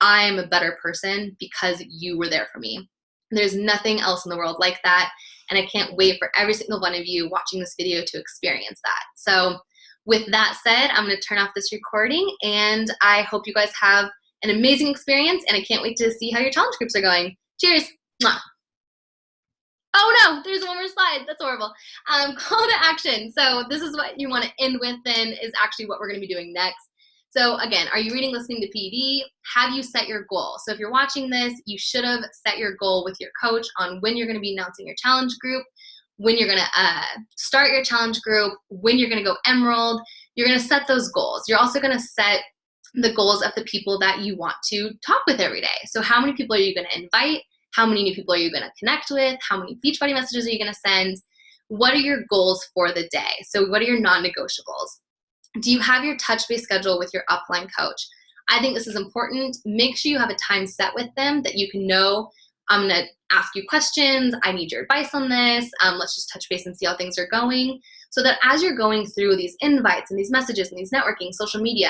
A: I am a better person because you were there for me. There's nothing else in the world like that. And I can't wait for every single one of you watching this video to experience that. So with that said, I'm going to turn off this recording, and I hope you guys have an amazing experience, and I can't wait to see how your challenge groups are going. Cheers. Mwah. Oh no, there's one more slide. That's horrible. Call to action. So this is what you want to end with then, is actually what we're going to be doing next. So again, are you reading, listening to PD? Have you set your goal? So if you're watching this, you should have set your goal with your coach on when you're going to be announcing your challenge group, when you're going to start your challenge group, when you're going to go Emerald. You're going to set those goals. You're also going to set the goals of the people that you want to talk with every day. So how many people are you going to invite? How many new people are you going to connect with? How many Beachbody messages are you going to send? What are your goals for the day? So what are your non-negotiables? Do you have your touch base schedule with your upline coach? I think this is important. Make sure you have a time set with them that you can know, I'm going to ask you questions. I need your advice on this. Let's just touch base and see how things are going. So that as you're going through these invites and these messages and these networking, social media,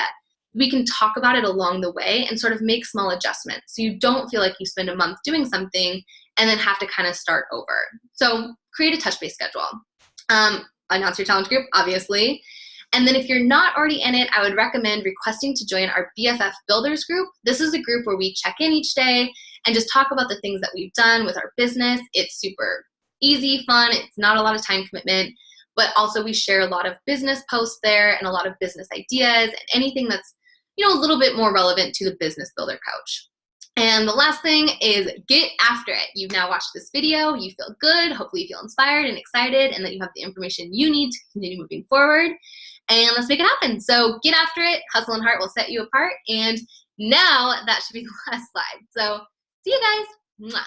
A: we can talk about it along the way and sort of make small adjustments so you don't feel like you spend a month doing something and then have to kind of start over. So create a touch base schedule. Announce your challenge group, obviously. And then if you're not already in it, I would recommend requesting to join our BFF Builders group. This is a group where we check in each day and just talk about the things that we've done with our business. It's super easy, fun. It's not a lot of time commitment, but also we share a lot of business posts there and a lot of business ideas and anything that's, a little bit more relevant to the business builder coach. And the last thing is get after it. You've now watched this video, you feel good, hopefully you feel inspired and excited, and that you have the information you need to continue moving forward. And let's make it happen. So get after it. Hustle and Heart will set you apart. And now that should be the last slide. So see you guys. Mwah.